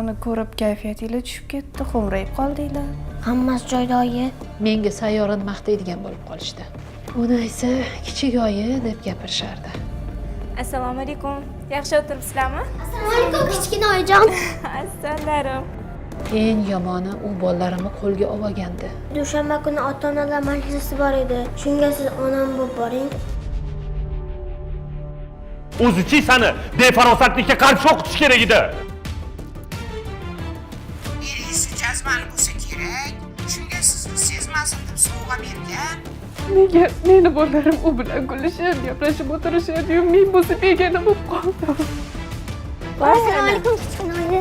Uni ko'rib kayfiyatingiz tushib ketdi, xo'mrayib qoldinglar. Hammasi joyida oyi. Menga sayyorani maqtaydigan bo'lib qolishdi. Uni esa kichik oyi deb gapirishardi. Assalomu alaykum. Yaxshi o'tiribsizlarmi? Assalomu alaykum kichkina oyijon. Assalamu. Eng yomoni u bolalarimni qo'lga olgandi. Dushanba kuni ota-onalar majlisi bor edi. Shunga siz onam bo'lib boring. O'zichi seni befarosatlikka qarshi o'qitish kerak edi. Eringizni jazmani bo'lsa kerak. Shunga sizni sezmasin deb sovg'a bergan. Nega meni bolalarim u bilan kulishib, gaplashib o'tirishadi-yu, men bo'lsa begona bo'lib qoldim. Assalomu alaykum kichkina oyi.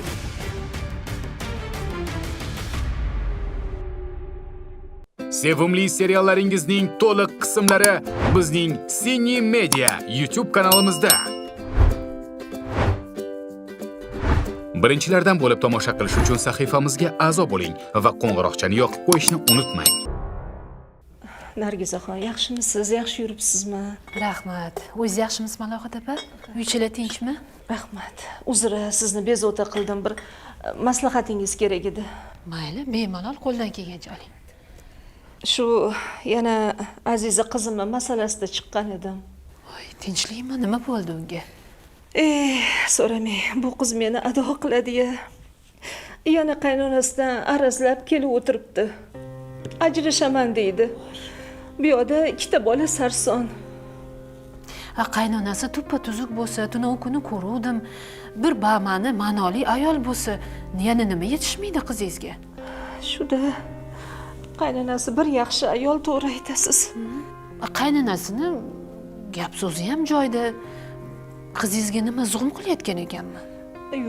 Sevimli seriallaringizning to'liq qismlari bizning Sini Media YouTube kanalimizda. Birinchilardan bo'lib tomosha qilish uchun sahifamizga a'zo bo'ling va qo'ng'iroqchani yoqib qo'yishni unutmang. Nargizaxon, yaxshimisiz? Yaxshi yuribsizmi? Rahmat. O'zingiz yaxshimisiz Malohat opa? Uychilar tinchmi? Rahmat. Uzra, sizni bezovta qildim. Bir maslahatingiz kerak edi. Mayli, bemalol qo'ldan kelgancha oling. Shu yana Aziza qizimni masalasida chiqqan edim. Voy, tinchlikmi? Nima bo'ldi unga? So'ramang. Bu qiz meni ado qiladi-ya. Yana qaynonasidan arazlab kelib o'tiribdi. Ajrashaman deydi. Bu yoqda ikkita bola sarson. Qaynonasi tuppa-tuzuk bo'lsa, tunov kuni ko'ruvdim. Bir bamani, ma'noli ayol bo'lsa, yana nima yetishmaydi qizingizga? Shuda qaynonasi bir yaxshi ayol, to'g'ri aytasiz. Qaynonasini gap so'zi ham joyida. Qizingizga nima zulm qilayotgan ekanmi?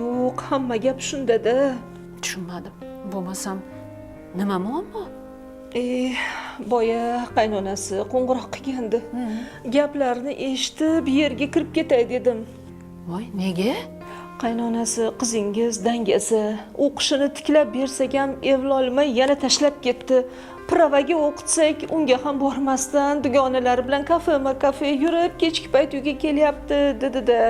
Yo'q, hamma gap shunda-da. Tushunmadim. Bo'lmasam nima muammo? Boya qaynonasi qo'ng'iroq qilgandi. Gaplarni eshitib, yerga kirib ketay dedim. Voy, nega? Qaynonasi qizingiz dangasa, o'qishini tiklab bersak ham evlolmay yana tashlab ketdi. Pravaga o'qitsak, unga ham bormasdan dugonalari bilan kafe yurib, kechki payt uyga kelyapti, dedi-da.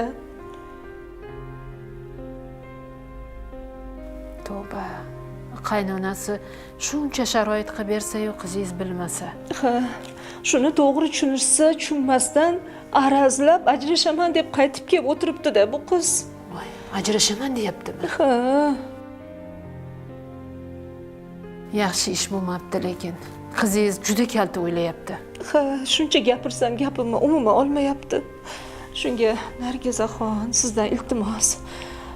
Tavba. Qaynonasi shuncha sharoit qilib bersa-yu, qizingiz bilmasa. Ha, shuni to'g'ri tushunishsa, tushunmasdan arazlab ajrashaman deb qaytib kelib o'tiribdi-da bu qiz. Voy, ajrashaman deyaptimi? Ha. Yaxshi ish bo'lmabdi, lekin qizingiz juda kalta o'ylayapti. Ha, shuncha gapirsam gapimni umuman olmayapti. Shunga Nargizaxon, sizdan iltimos,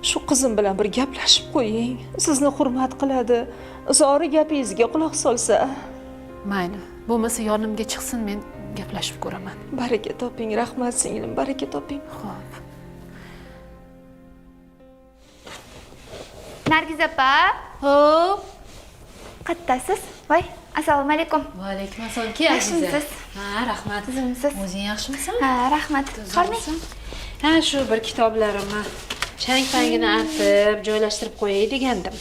shu qizim bilan bir gaplashib qo'ying. Sizni hurmat qiladi. Zori gapingizga quloq solsa. Mayli, bo'lmasa yonimga chiqsin, men gaplashib ko'raman. Baraka toping, rahmat singlim, baraka toping. Xo'p. Nargiz opa. Hop. Qattasiz? Voy, assalomu alaykum. Va alaykum assalom. Yaxshimisiz? Ha, rahmat. Sizmisiz? O'zing yaxshimisan? Ha, rahmat. Qormang. Ha, shu bir kitoblarimni chang-pangini artib, joylashtirib qo'yay degandim.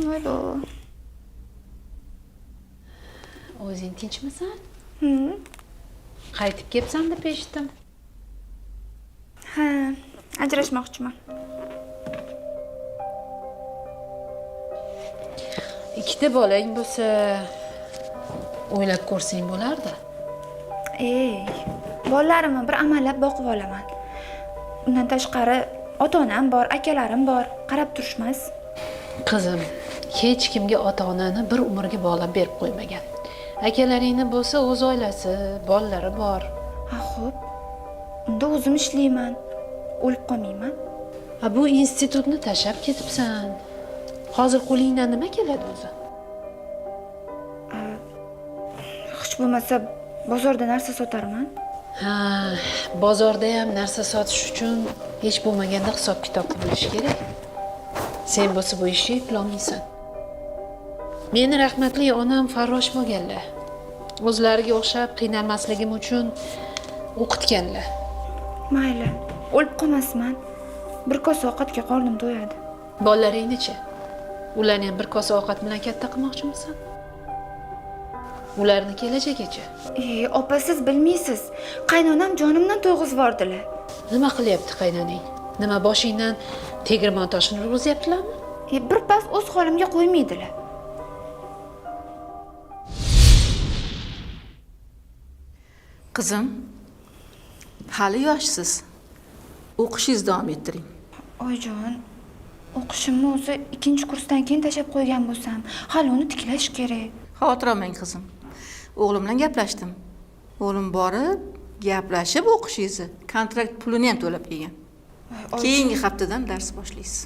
Voy bu. O'zing tinchmisan? Qaytib kelibsan deb eshitdim. Ha, ajrashmoqchiman. Ikkita bolang bo'lsa, o'ylab ko'rsang bo'lardi. Bolalarimni bir amallab boqib olaman. Undan tashqari ota-onam bor, akalarim bor, qarab turishmas. Qizim, hech kimga ota-onani bir umrga bog'lab berib qo'ymagan. Akalaringni bo'lsa o'z oilasi, bolalari bor. Ha, xo'p. Unda o'zim ishlayman. O'lib qolmayman. Bu institutni tashlab ketibsan. Hozir qo'lingdan nima keladi o'zi? Hech bo'lmasa bozorda narsa sotarman. Ha, bozorda ham narsa sotish uchun hech bo'lmaganda hisob-kitobni bilish kerak. Sen bo'lsa bu ishni eplolmaysan. Meni rahmatli onam farrosh bo'lganlar. O'zlariga o'xshab qiynalmasligim uchun o'qitganlar. Mayli, o'lib qolmasman. Bir kosa ovqatga qornim to'yadi. Bolalaringni-chi? Ularni ham bir kosa ovqat bilan katta qilmoqchimisan? Ularni kelajagicha. Opa, siz bilmaysiz. Qaynonam jonimdan to'yg'izvordilar. Nima qilyapti qaynonang? Nima boshingdan tegirmon toshini urg'izyaptilarmi? Birpas o'z holimga qo'ymaydilar. Qizim, hali yoshsiz. O'qishingizni davom ettiring. Oyijon, o'qishimni o'zi 2-kursdan keyin tashlab qo'ygan bo'lsam, hali uni tiklash kerak. Xavotir olmang qizim. O'g'lim bilan gaplashdim. O'g'lim borib, gaplashib o'qishingizni, kontrakt pulini ham to'lab kelgan. Keyingi haftadan dars boshlaysiz.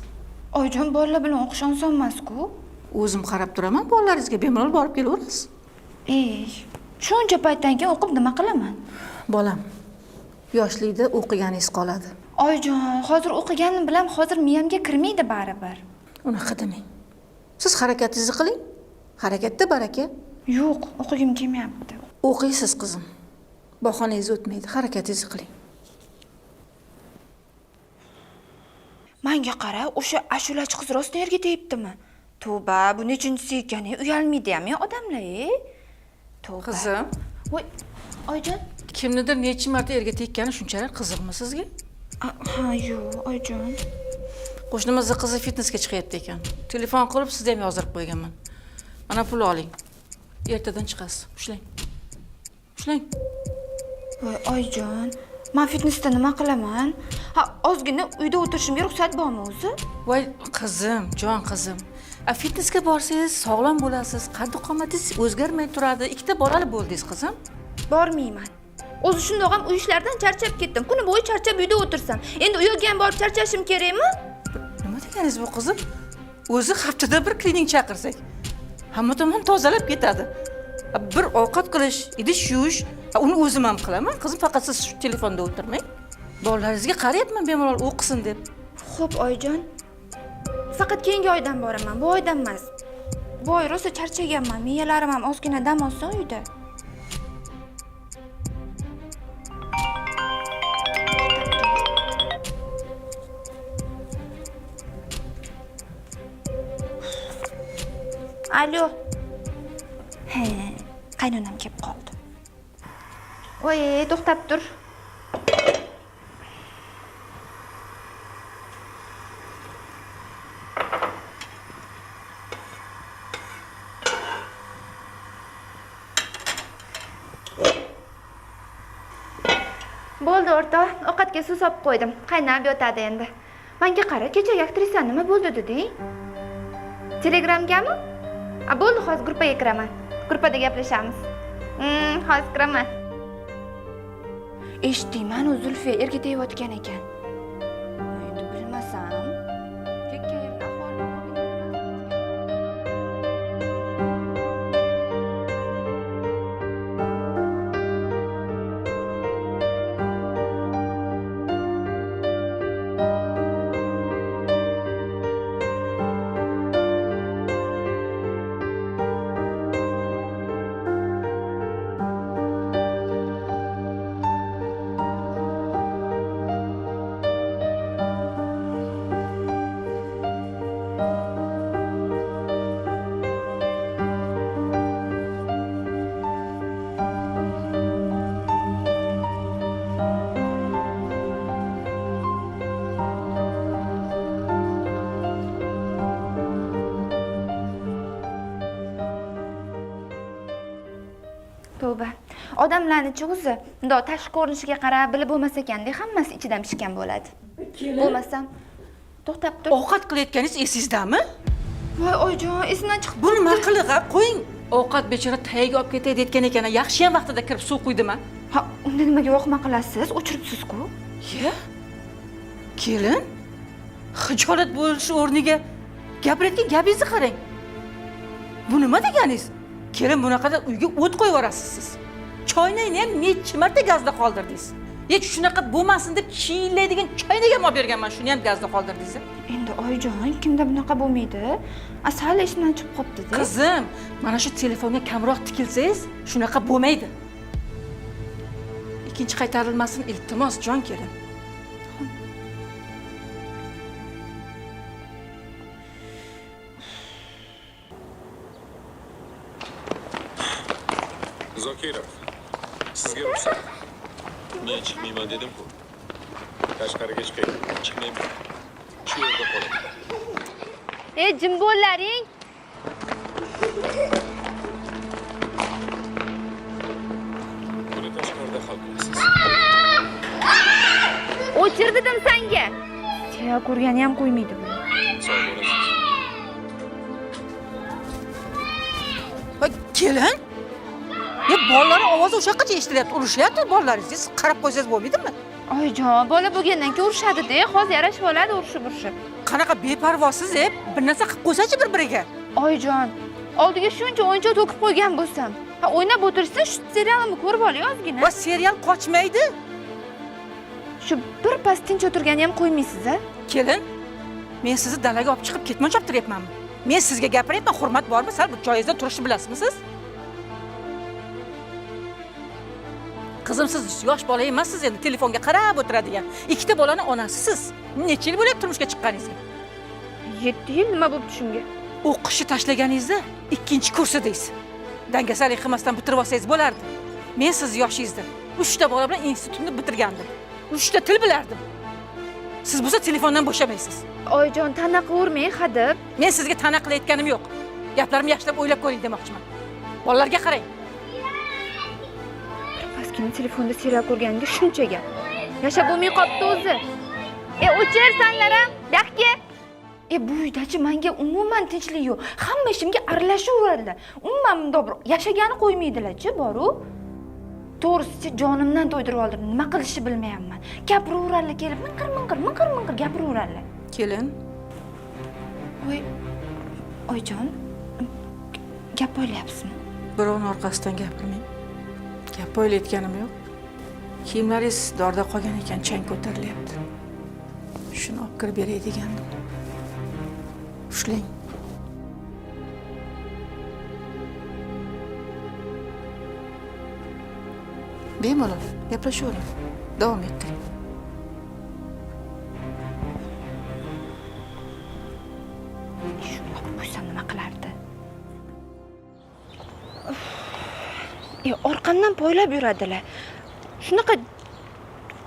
Oyijon, bolalar bilan o'qish oson emas-ku. O'zim qarab turaman, bolalaringizga bemalol borib kelaverasiz. Shuncha paytdan keyin o'qib nima qilaman? Bolam, yoshlikda o'qiganingiz qoladi. Oyijon, hozir o'qiganim bilan hozir miyamga kirmaydi baribir. Unaqa demang. Siz harakatingizni qiling. Harakatda baraka. Yo'q, o'qigim kelmayapti. O'qiysiz qizim. Bahonangiz o'tmaydi, harakatingizni qiling. Menga qara, o'sha ashulachi qiz rost yerga tegibdimi? Tavba, bu nechinchisi ekan, uyalmaydi-ham odamlar, Tavba. Qizim, Voy, oyijon. kimnidir necha marta erga tekkani shunchalik qiziqmi sizga? Ha, yo'q, oyijon. Qo'shnimizning qizi fitnesga chiqyapti ekan. Telefon qilib sizga ham yozdirib qo'yganman. Mana pul oling. Ertadan chiqasiz. Ushlang. Ushlang. Voy, oyijon. Men fitnesda nima qilaman? Ozgina uyda o'tirishimga ruxsat bormi o'zi? Voy qizim, jon qizim. Fitnesga borsangiz sog'lom bo'lasiz, qad-qomatingiz o'zgarmay turadi. Ikkita bolali bo'ldingiz qizim. Bormayman. O'zi shundoq ham uy ishlaridan charchab ketdim. Kuni bo'yi charchab uyda o'tirsam, endi uyga ham borib charchashim kerakmi? Nima deganingiz bu qizim? O'zi haftada bir klinik chaqirsak, hamma tomon tozalab ketadi. Bir ovqat qilish, idish yuvish, uni o'zim ham qilaman. Qizim, faqat siz shu telefonda o'tirmang. Bolalaringizga qarayapman bemalol o'qisin deb. Xo'p, oyijon. Faqat keyingi oydan boraman, bu oydan emas. Bu oy rosa charchaganman. Miyalarim ham ozgina dam olsin uyda. Alo. Qaynonam kelib qoldi. Voy, to'xtab tur. Bo'ldi o'rtoq, ovqatga suv solib qo'ydim. Qaynab yotadi endi. Menga qara, kechagi aktrisa nima bo'ldi deding? Telegramgami? Bo'ldi, hozir gruppaga kiraman. Gruppada gaplashamiz. Hozir kiraman. Eshitdingmi, u Zulfiya erga tegayotgan ekan. Endi bilmasam, kekkayimni ahvolini Tavba. Odamlarni-chi o'zi, bundoq tashqi ko'rinishiga qarab bilib bo'lmas ekanda, hammasi ichidan pishgan bo'ladi. Bo'lmasam, to'xtab tur. Ovqat qilayotganingiz esingizdami? Voy, oyijon, esimdan chiqib. Bu nima qilig'i? Qo'ying. Ovqat bechora tagiga olib ketay deyotgan ekan. Yaxshi ham vaqtida kirib suv quydimi? Ha, unda nimaga voqma qilasiz? O'chiribsiz-ku. Kelin, xijolat bo'lish o'rniga gapirayotgan gapingizni qarang. Bu nima deganingiz? Kelin, bunaqada uyga o't qo'yib yuborasiz siz. Choynakni ham necha marta gazda qoldirdingiz. Shunaqa bo'lmasin deb chiyillaydigan choynak ham olib berganman, shuni ham gazda qoldirdingiz. Endi oyijon, kimda bunaqa bo'lmaydi? Asal esimdan chiqib qopti-da. Qizim, mana shu telefonga kamroq tikilsangiz, shunaqa bo'lmaydi. Ikkinchi qaytarilmasin, iltimos, jon kelin. Zokirov, sizga ruxsat. Men chiqmayman dedim-ku. Tashqariga chiqing. Chiqmayman. Shu yerda qolaman. Jim bo'llaring. Buni tashqarida hal qilasiz. O'chir dedim senga. Seya ko'rgani ham qo'ymaydi bu. Sog' bo'lasiz. Kelin? Bolalar ovozi o'sha yoqqa eshitilyapti. Urishyapti bolalaringiz. Siz qarab qo'ysangiz bo'lmaydimi? Oyijon, bola bo'lgandan keyin urishadi-da, hozir yarashib oladi urishib. Qanaqa beparvosiz, bir narsa qilib qo'ysa-chi bir-biriga. Oyijon, oldiga shuncha o'yinchoq to'kib qo'ygan bo'lsam, o'ynab o'tirsin, shu serialni ko'rib olay ozgina. Va serial qochmaydi. Shu bir pas tinch o'tirgani ham qo'ymaysiz-a? Kelin, men sizni dalaga olib chiqib ketmoqchi o'tiryapmanmi? Men sizga gapiryapman, hurmat bormi? Sal bir joyingizda turishni bilasizmi siz? Qizim, siz yosh bola emassiz endi, telefonga qarab o'tiradigan. Ikkita bolaning onasisiz. Necha yil bo'lyapti turmushga chiqqaningizga? 7 yil nima bo'libdi shunga? O'qishni tashlaganingizda 2-kursidingiz. Dangasalik qilmasdan bitirib olsangiz bo'lardi. Men siz yoshingizda 3 ta bola bilan institutni bitirgandim. 3 ta til bilardim. Siz bo'lsa telefondan bo'shamaysiz. Oyijon, ta'na qilavermang, hadeb. Men sizga ta'na qilayotganim yo'q. Gaplarimni yaxshilab o'ylab ko'ring demoqchiman. Bolalarga qarang. Paskini telefonda serial ko'rganiga shuncha gap. Yashab bo'lmay qopti o'zi. O'chirsanlar ham, yaxki. Bu uydachi menga umuman tinchlik yo'q. Hamma ishimga aralashaveradilar. Umuman bundoq bir yashagani qo'ymaydilar-chi, boru. To'g'risi jonimdan to'ydirib oldim. Nima qilishni bilmayapman. Gapiraveradilar kelib, minqir gapiraveradilar. Kelin. Oyjon, gap o'ylayapsizmi? Birovning orqasidan gapirmang. Gap o'ylayotganim yo'q. Kiyimlaringiz dorda qolgan ekan, chang ko'tarilyapti. Shuni olib kirib beray degandim. Ushlang. Bemalol gaplashavering. Davom ettiring. Shuni olib qo'ysam nima qilardi? Orqamdan poylab yuradilar. Shunaqa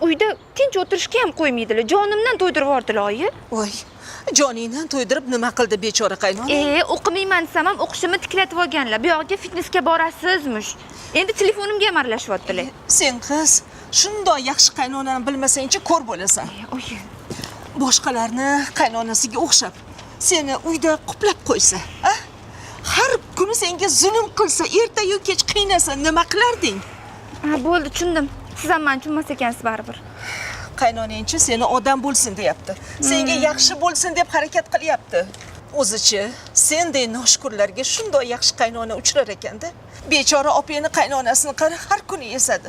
uyda tinch o'tirishga ham qo'ymaydilar. Jonimdan to'ydirib yubordilar, oyi. Voy, joningdan to'ydirib nima qildi bechora qaynona? O'qimayman desam ham o'qishimni tiklatib olganlar. Bu yoqqa fitnessga borasizmish. Endi telefonimga ham aralashyaptilar. Sen qiz, shundoq yaxshi qaynonani bilmasang-chi ko'r bo'lasan. Oyi, Boshqalarni qaynonasiga o'xshab seni uyda qoplab qo'ysa, har kuni senga zulm qilsa, erta-yu kech qiynasa, nima qilarding? bo'ldi, tushundim. Siz ham meni tushunmas ekansiz baribir. Qaynonang-chi seni odam bo'lsin deyapti. Senga yaxshi bo'lsin deb harakat qilyapti. O'zichi senday noshukurlarga shundoq yaxshi qaynona uchrar ekanda. Bechora opangni qaynonasini qara har kuni esadi.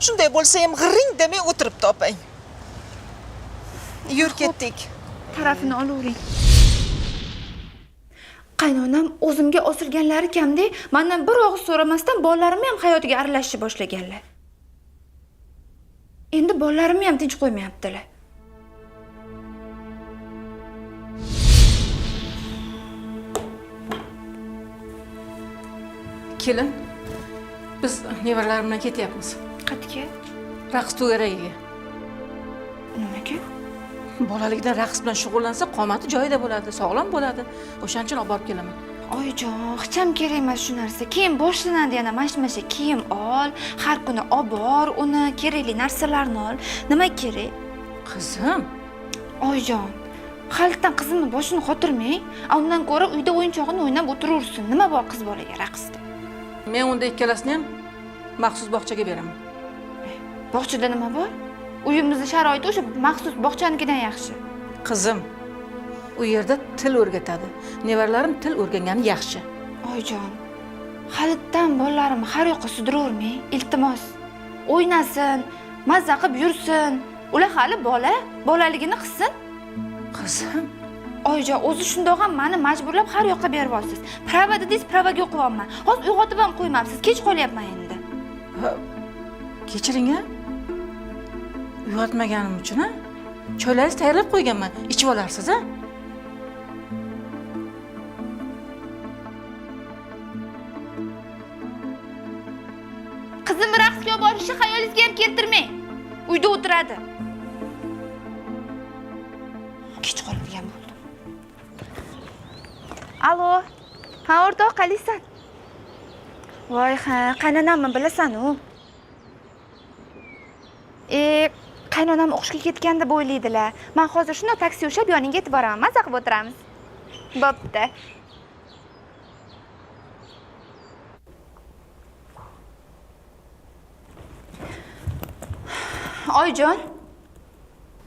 Shunday bo'lsa ham g'iring demay o'tiribdi opang. Yur ketdik. Tarafini olavering. Qaynonam o'zimga osilganlari kamdek, mendan bir og'iz so'ramasdan bolalarimni ham hayotiga aralashishni boshlaganlar. Endi bolalarimni ham tinch qo'ymayaptilar. Kelin, biz nevaralarim bilan ketyapmiz. Qayerga? Raqs to'garagiga. Nimaga? Bolalikdan raqs bilan shug'ullansa, qomati joyida bo'ladi, sog'lom bo'ladi. O'shaning uchun olib borib kelaman. Oyijon, hech ham kerak emas shu narsa. Keyin boshlanadi yana mashmasha kiyim ol, har kuni olib bor, uni kerakli narsalarni ol. Nima kerak? Qizim, Oyijon, halitdan qizimni boshini qotirmang. Undan ko'ra uyda o'yinchog'ini o'ynab o'tiraversin. Nima bor qiz bolaga raqsda? men unda ikkalasini ham maxsus bog'chaga beraman. Bog'chada nima bor? Uyimizning sharoiti o'sha maxsus bog'chanikidan yaxshi. Qizim, u yerda til o'rgatadi. Nevaralarim til o'rgangani yaxshi. Oyijon, halitdan bolalarimni har yoqqa sudiravermang, iltimos. O'ynasin, mazza qilib yursin. Ular hali bola, bolaligini qilsin. Qizim, Oyijon, o'zi shundoq ham meni majburlab har yoqqa beryapsiz. Prava dedingiz, pravaga o'qiyapman. Hozir uyg'otib ham qo'ymabsiz. Kech qolyapman endi. kechiring-a. Uyg'otmaganim uchun, ha? Choylaringizni tayyorlab qo'yganman. Ichib olarsiz-a? Qizim raqsga borishni xayolingizga keltirmang. Uyda o'tiradi. Kech qolgan bo'ldim. Alo. Ha, o'rtoq, qalaysan? Voy, ha, qaynonamni bilasan-ku. Qaynonam o'qishga ketgan deb o'ylaydilar. Men hozir shunday taksi ushab yoningga yetib boraman. Maza qilib o'tiramiz. Bo'pti. Oyjon.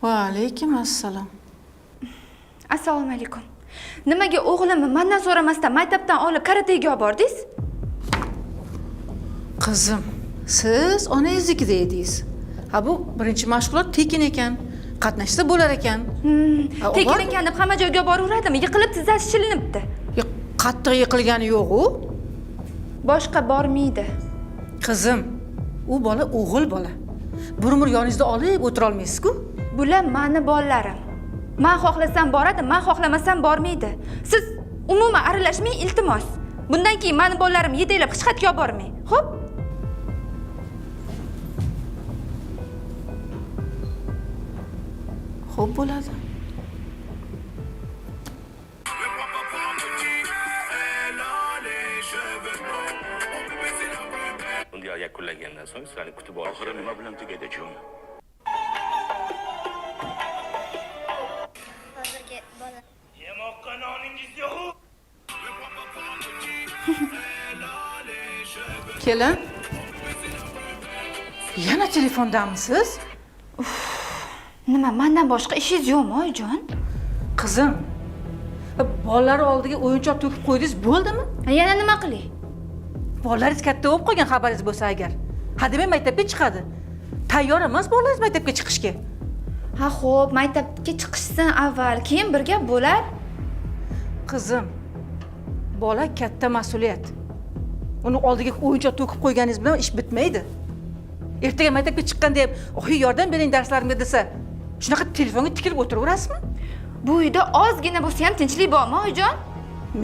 Va alaykum assalom. Assalomu alaykum. Nimaga o'g'limni mendan so'ramasdan maktabdan olib karatega olib bordingiz? Qizim, siz onangiznikida edingiz. Ha, bu birinchi mashg'ulot tekin ekan. Qatnashsa bo'lar ekan. Tekin ekan deb hamma joyga boraveradimi? Yiqilib tizzasi shilinibdi. Qattiq yiqilgani yo'q-ku. Boshqa bormaydi. Qizim, u bola o'g'il bola. Bir umr yoningizda olib o'tira olmaysiz-ku. Bular meni bolalarim. Men xohlasam boradi, men xohlamasam bormaydi. Siz umuman aralashmang, iltimos. Bundan keyin meni bolalarim yedaklab hech qayerga olib bormang. Xo'p? Xo'p bo'ladi. Unga yakunlangandan so'ng sizlarni kutib olish. Oxiri nima bilan tugaydi, jon? Hozirgi bola. Yemoqqa noningiz yo'q. Kelin. Yana telefondamisiz? Nima, mendan boshqa ishingiz yo'qmi, oyijon? Qizim, bolalar oldiga o'yinchoq to'kib qo'ydingiz, bo'ldimi? Yana nima qilay? Bolalaringiz katta bo'lib qolgan xabaringiz bo'lsa agar. Hademay maktabga chiqadi. Tayyor emas bolalaringiz maktabga chiqishga. Ha, xo'p, maktabga chiqishdan avval, keyin bir gap bo'lar. Qizim, bola katta mas'uliyat. Uni oldiga o'yinchoq to'kib qo'yganingiz bilan ish bitmaydi. Ertaga maktabga chiqqanda ham, "Oyi, yordam bering darslarimga" desa, shunaqa telefonga tikilib o'tiraverasizmi? Bu uyda ozgina bo'lsa ham tinchlik bormi, oyijon?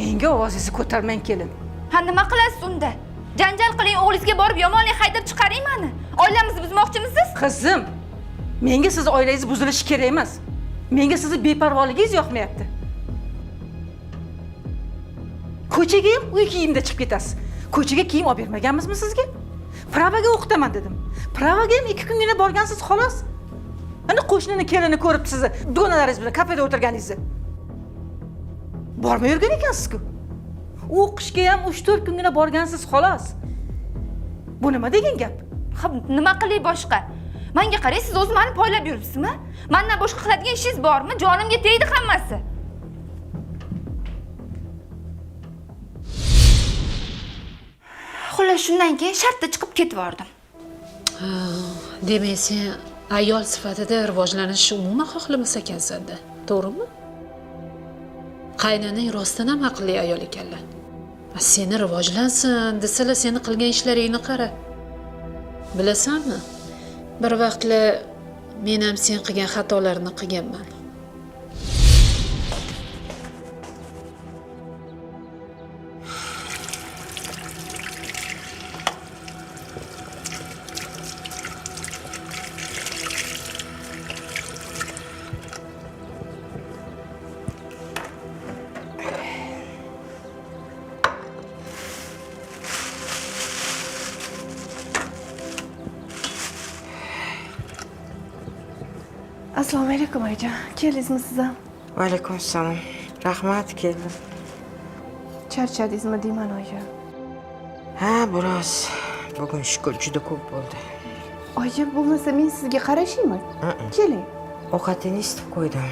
Menga ovozingizni ko'tarmang, kelin. Ha, nima qilasiz unda? Janjal qiling, o'g'lingizga borib yomonlik haydab chiqaring meni. Oilamizni buzmoqchimisiz? Qizim, menga siz oilangiz buzilishi kerak emas. Menga sizni beparvoligingiz yoqmayapti. Ko'chaga ham uy kiyimda chiqib ketasiz. Ko'chaga kiyim olib bermaganmizmi sizga? Pravaga o'qitaman dedim. Pravaga ham 2 kungina borgansiz, xolos. Ana qo'shnini kelini ko'rib sizni donalaringiz bilan kafeda o'tirganingizni. Bormay yurgan ekansiz-ku. O'qishga ham 3-4 kungina borgansiz, xolos. Bu nima degan gap? Ha, nima qilay boshqa? Menga qarang, siz o'zingiz meni poylab yuribsizmi? Mendan boshqa qiladigan ishingiz bormi? Jonimga tegdi hammasi. Xullas, shundan keyin shartta chiqib ketib bordim. Demak, sen ayol sifatida rivojlanishni umuman xohlamas ekansan-da, to'g'rimi? Qaynonang rostdan ham aqlli ayol ekanlar. Seni rivojlansin desalar, seni qilgan ishlaringni qara. Bilasanmi? Bir vaqtlar men ham sen qilgan xatolarni qilganman. Assalomu alaykum oyijon. Keldingizmi siz ham? Va alaykum assalom. Rahmat, keldim. Charchadingizmi deyman oyi? Ha, biroz. Bugun shukr juda ko'p bo'ldi. Oyi, bo'lmasa men sizga qarashaymi? Keling. Ovqatingni isitib qo'ydim.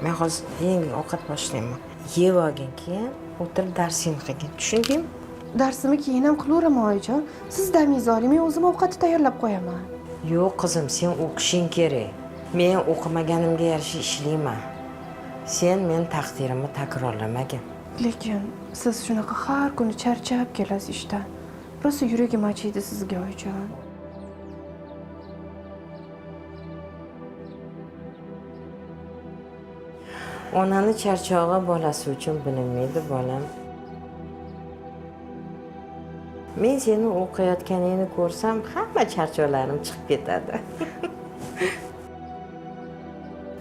Men hozir yengil ovqat boshlayman. Yeb olgin, keyin o'tirib darsingni qilgin. Tushundingmi? Darsimni keyin ham qilaveraman oyijon. Siz damingizni oling, men o'zim ovqatni tayyorlab qo'yaman. Yo'q qizim, sen o'qishing kerak. Men o'qimaganimga yarasha ishlayman. Sen men taqdirimni takrorlamagin. Lekin siz shunaqa har kuni charchab kelasiz ishdan. Rosa yuragim achiydi sizga oyijon. Onani charchog'i bolasi uchun bilinmaydi, bolam. Men seni o'qiyotganingni ko'rsam, hamma charchoqlarim chiqib ketadi.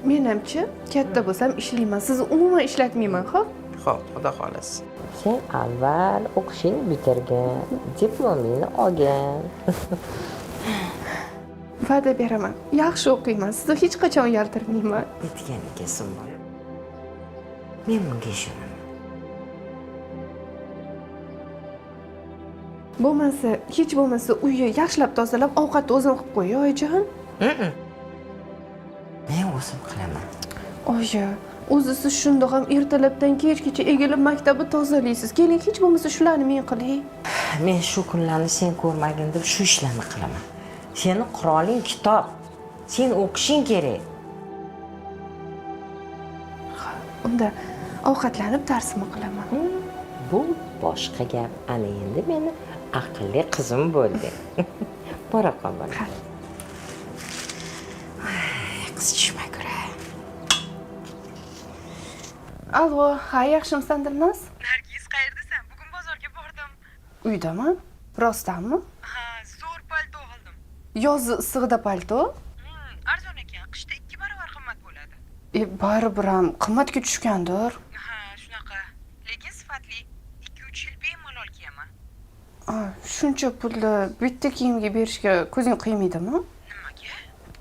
Menimcha, katta bo'lsam ishlayman. Sizni umuman ishlatmayman, xo'p? Xo'p, xudo xohlasa. Sen avval o'qishingni bitirgin, diplomingni olgin. Va'da beraman. Yaxshi o'qiyman. Sizni hech qachon uyaltirmayman. Bitganiga sim bola. Men bunga ishonaman. Bo'lmasa, hech bo'lmasa uyni yaxshilab tozalab, ovqatni o'zim qilib qo'y, oyijon. Men o'zim qilaman. Oyi, o'zi siz shundoq ham ertalabdan kechgacha egilib maktabni tozalaysiz. Keling, hech bo'lmasa shularni men qilay. Men shu kunlarni sen ko'rmagin deb shu ishlarni qilaman. Seni quroling kitob. Sen o'qishing kerak. Unda ovqatlanib darsimni qilaman. Bu boshqa gap. Ana endi meni aqlli qizim bo'ldi. Bora qol bola. Qiz tushmay ko'ray. Allo, ha, yaxshimisan Dilnoz? Nargiz, qayerdasan? Bugun bozorga bordim. Uydaman? Rostdanmi? Ha, zo'r palto oldim. Yoz issig'ida palto? Arzon ekan, qishda 2 barobar qimmat bo'ladi. Baribir ham qimmatga tushgandir. Ha, shunaqa. Lekin sifatli. 2-3 yil bemalol kiyaman. Shuncha pulni bitta kiyimga berishga ko'zing qiymaydimi? Nimaga?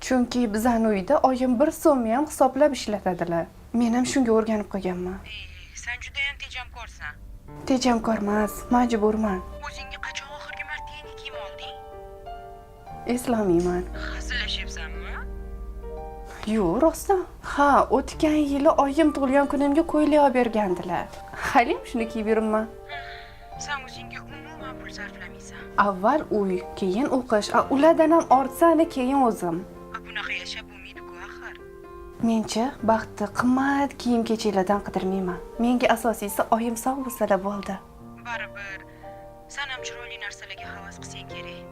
Chunki bizani uyda oyim 1 so'mni ham hisoblab ishlatadilar. Men ham shunga o'rganib qolganman. Sen juda ham tejamkorsan. Tejamkormas, majburman. O'zingga qachon oxirgi marta yangi kiyim olding? Eslamayman. Hazillashyapsanmi? Yo'q, rostdan. Ha, o'tgan yili oyim tug'ilgan kunimga ko'ylak olib bergandilar. Halim shuni kiyib yuribman. Sen o'zingga umuman pul sarflamaysan. Avval uy, keyin o'qish, ulardan ham ortsa, ana keyin o'zim. Bunaqa yashab bo'lmaydi-ku axir. Mencha baxtni qimmat kiyim-kechaklardan qidirmayman. Menga asosiysi oyim sog' bo'lsalar bo'ldi. Baribir sen ham chiroyli narsalarga havas qilsang kerak.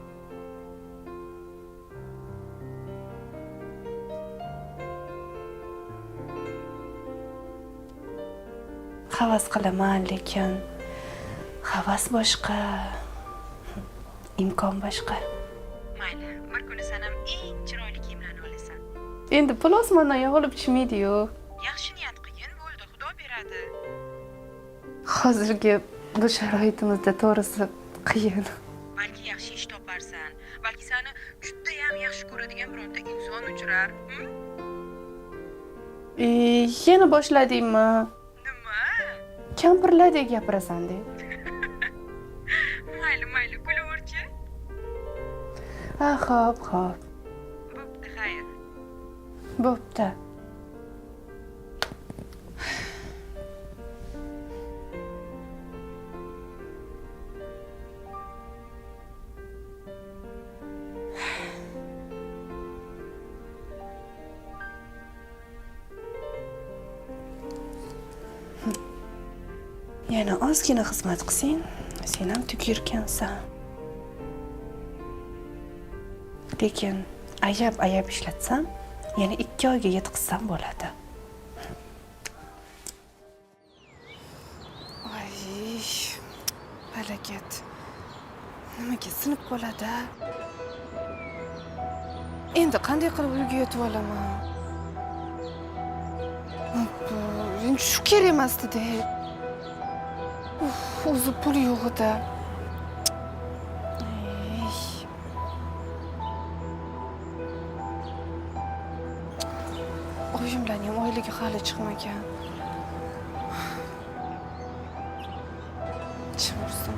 Havas qilaman, lekin havas boshqa, imkon boshqa. Mayli, bir kuni sen ham eng chiroyli kiyimlarni olasan. Endi pul osmondan yog'ilib tushmaydi-yu. Yaxshi niyat qilgin, bo'ldi, Xudo beradi. Hozirgi bu sharoitimizda to'g'risi qiyin. Balki yaxshi ish toparsan, balki seni juda ham yaxshi ko'radigan bironta inson uchrar. Yana boshladingmi? Nima? Kampirlardek gapirasan-de. Mayli, kulaverchi. Ha, xo'p. Bo'pti, xayr. Bo'pti. Yana ozgina xizmat qilsang, sen ham tugirkansan. Lekin ayab ishlatsam, yana 2 oyga yetkazsam bo'ladi. Voy, balakat. Nimaga sinib qoladi? Endi qanday qilib uyga yetib olaman? Endi shu kerak emasdi-da. O'zi pul yo'q edi. Oyimlarning ham oyligi hali chiqmagan. Chimursin.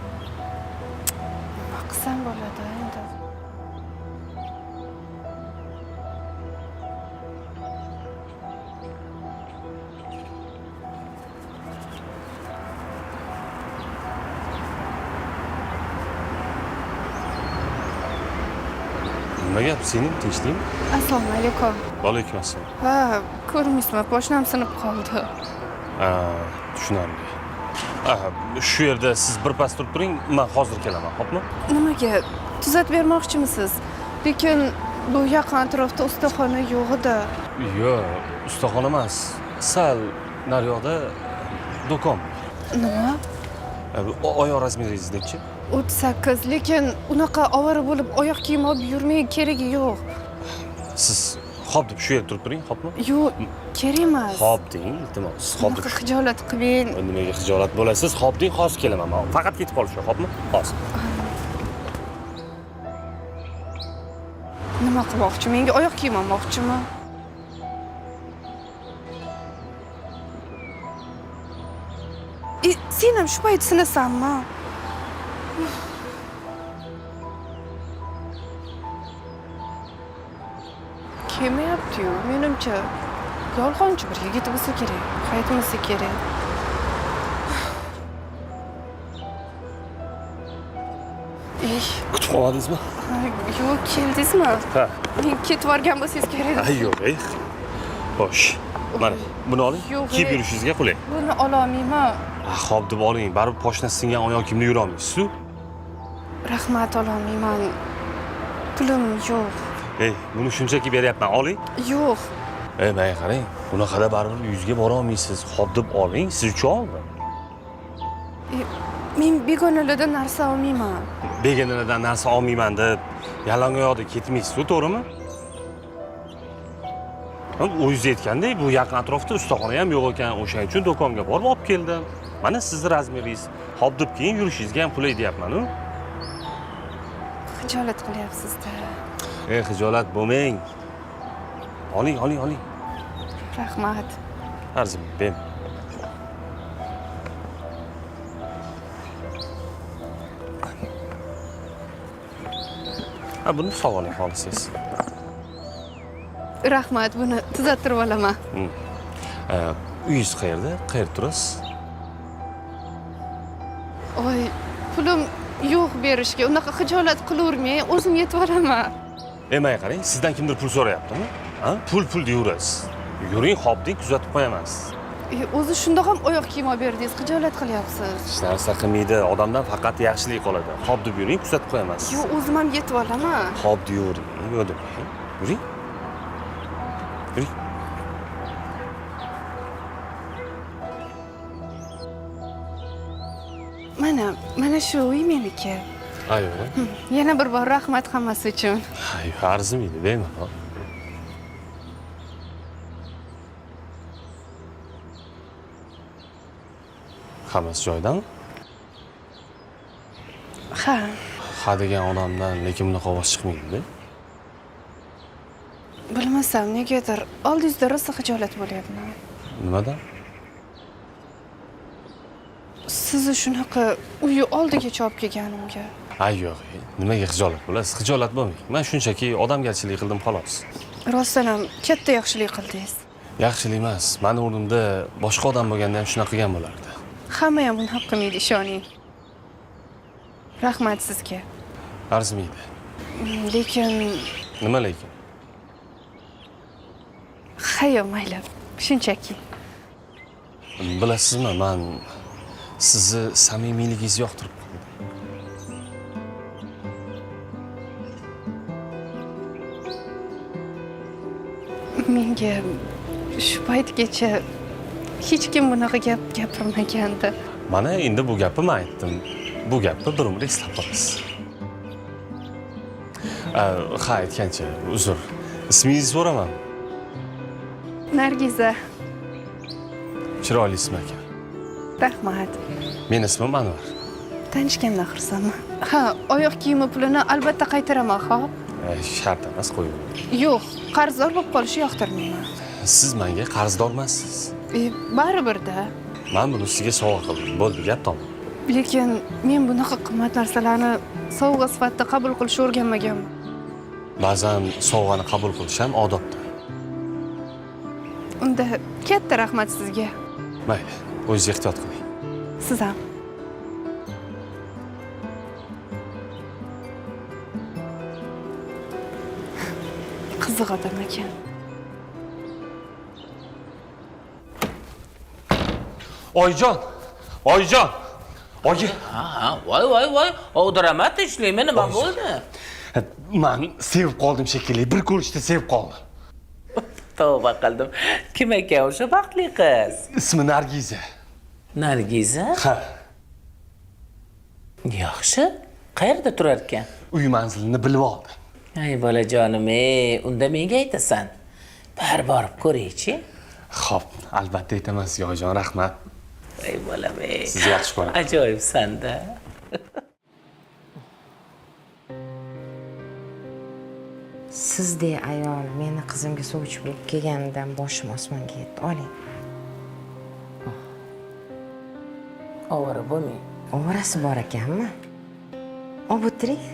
Nima qilsam bo'ladi endi? Nima gap, sening tinchlikmi? Assalomu alaykum. Alaykum assalom. Ha, ko'rmaysizmi, poshnam sinib qoldi. Tushunarli. Shu yerda siz birpas turib turing, men hozir kelaman, xo'pmi? Nimaga? Tuzatib bermoqchimisiz? Lekin bu yaqin atrofda ustaxona yo'q edi. Yo'q, ustaxona emas. Sal naryoqda do'kon. Nima? Oyoq razmeringiz nechi? 38, lekin unaqa ovora bo'lib oyoq kiyim olib yurmay keragi yo'q. Siz Xo'p deb shu yerda turib turing, xo'pmi? Yo'q, kerak emas. Xo'p deng, iltimos. Xo'p deb. Xijolat qilmang. Nimaga xijolat bo'lasiz? Xo'p deng, hozir kelaman men. Faqat ketib qolish, xo'pmi? Hozir. Nima qilmoqchi? Menga oyoq kiyim olmoqchimi? Sen ham shu payt sinasanmi? Kelmayapti-yu, menimcha yolg'onchi bir yigit bo'lsa kerak, qaytmasa kerak. Kutib qolmadingizmi? Yo'q, keldingizmi? Ha. Men ketib borgan bo'lsangiz kerak. Yo'q, Xo'sh. Mana, buni oling. Yo'q, Kiyib yurishingizga qulay. Buni ololmayman. Xo'p deb oling. Baribir poshnasi singan oyoq kiyimda yura olmaysiz-ku. Rahmat, ololmayman. Pulim yo'q. Buni shunchaki beryapman, oling. Yo'q. Menga qarang, bunaqada baribir yuzga bora olmaysiz. Xo'p deb oling, siz uchun oldim. Men begonalardan narsa olmayman. Begonalardan narsa olmayman deb yalangoyoqda ketmaysiz-ku, to'g'rimi? O'zingiz aytgandek, bu yaqin atrofda ustaxona ham yo'q ekan, o'shaning uchun do'konga borib olib keldim. Mana sizning razmeringiz. Xo'p deb keyin yurishingizga ham pul deyapman-ku. Xijolat qilyapsiz-da. Xijolat bo'lmang. Oling. Rahmat. Arzimayin, bem. Buni sog'oling xohlasangiz. Rahmat, buni tuzattirib olaman. Uyingiz qayerda? Qayerda turasiz? Voy, pulim yo'q berishga. Unaqa xijolat qilavermang, o'zim yetib olaman. Menga qarang, sizdan kimdir pul so'rayaptimi? Pul deyurasiz. Yuring, xo'p deng, kuzatib qo'yaman. O'zi shundoq ham oyoq kiyim olib berdingiz, xijolat qilyapsiz. Hech narsa qilmaydi. Odamdan faqat yaxshilik qoladi. Xo'p deb yuring, kuzatib qo'yaman. Yo'q, o'zim ham yetib olaman. Xo'p deb yuring. Yuring. Mana shu uy meniki. Yo'q. Yana bir bor rahmat hammasi uchun. Arzimaydi, bemalol. Hammasi joyidami? Ha degan odamdan lekin bunaqa ovoz chiqmaydi-da. Bilmasam, negadir oldingizda rosa xijolat bo'lyapman. Nimadan? Sizni shunaqa uyi oldigacha olib kelganimga. Yo'q. Nimaga xijolat bo'lasiz? Xijolat bo'lmang. Men shunchaki odamgarchilik qildim xolos. Rostdan ham katta yaxshilik qildingiz. Yaxshilik emas. Meni o'rnimda boshqa odam bo'lganda ham shunaqa qilgan bo'lardi. Hamma ham buni haq qilmaydi, ishoning. Rahmat sizga. Arzimaydi. Lekin Nima lekin? Yo'q, mayli. Shunchaki. Bilasizmi, men sizni samimiyligingizni yoqtirib qoldim. Menga shu paytgacha hech kim bunaqa gap gapirmagandi. Mana endi bu gapni aytdim. Bu gapni bir umr eslab qolasiz. Aytgancha, uzr. Ismingizni so'raman. Nargiza. Chiroyli ism ekan. Rahmat. Meni ismim Anvar. Tanishgandan xursandman. Oyoq kiyimi pulini albatta qaytaraman, xo'p? Shart emas, qo'ying. Yo'q, qarzdor bo'lib qolishni yoqtirmayman. Siz menga qarzdor emassiz. Baribir-da. Men buni sizga sovg'a qildim. Bo'ldi, gap tamom. Lekin men bunaqa qimmat narsalarni sovg'a sifatida qabul qilishni o'rganmaganman. Ba'zan sovg'ani qabul qilish ham odobdir. Unda katta rahmat sizga. Mayli, o'zingiz ehtiyot qiling. Siz ham. Qiziq odam ekan. Oyjon! Oyi. Voy. O'diramat ishlayman, nima bo'ldi? Men sevib qoldim shekilli. Bir ko'rishda sevib qoldim. Tavba qildim. Kim ekan o'sha baxtli qiz? Ismi Nargiza. Nargiza? Ha. Yaxshi. Qayerda turar ekan? Uy manzilini bilib oldim. Ay bolajonim, unda menga aytasan. bir borib ko'raychi. Xo'p, albatta aytaman sizga oyijon, rahmat. Ey bolam, ey. Sizni yaxshi ko'raman. Ajoyibsan-da. Sizdek ayol meni qizimga sovchi bo'lib kelganidan boshim osmonga yetdi. Oling. Ovora bo'lmang. Ovorasi bor ekanmi? Olib o'tiring.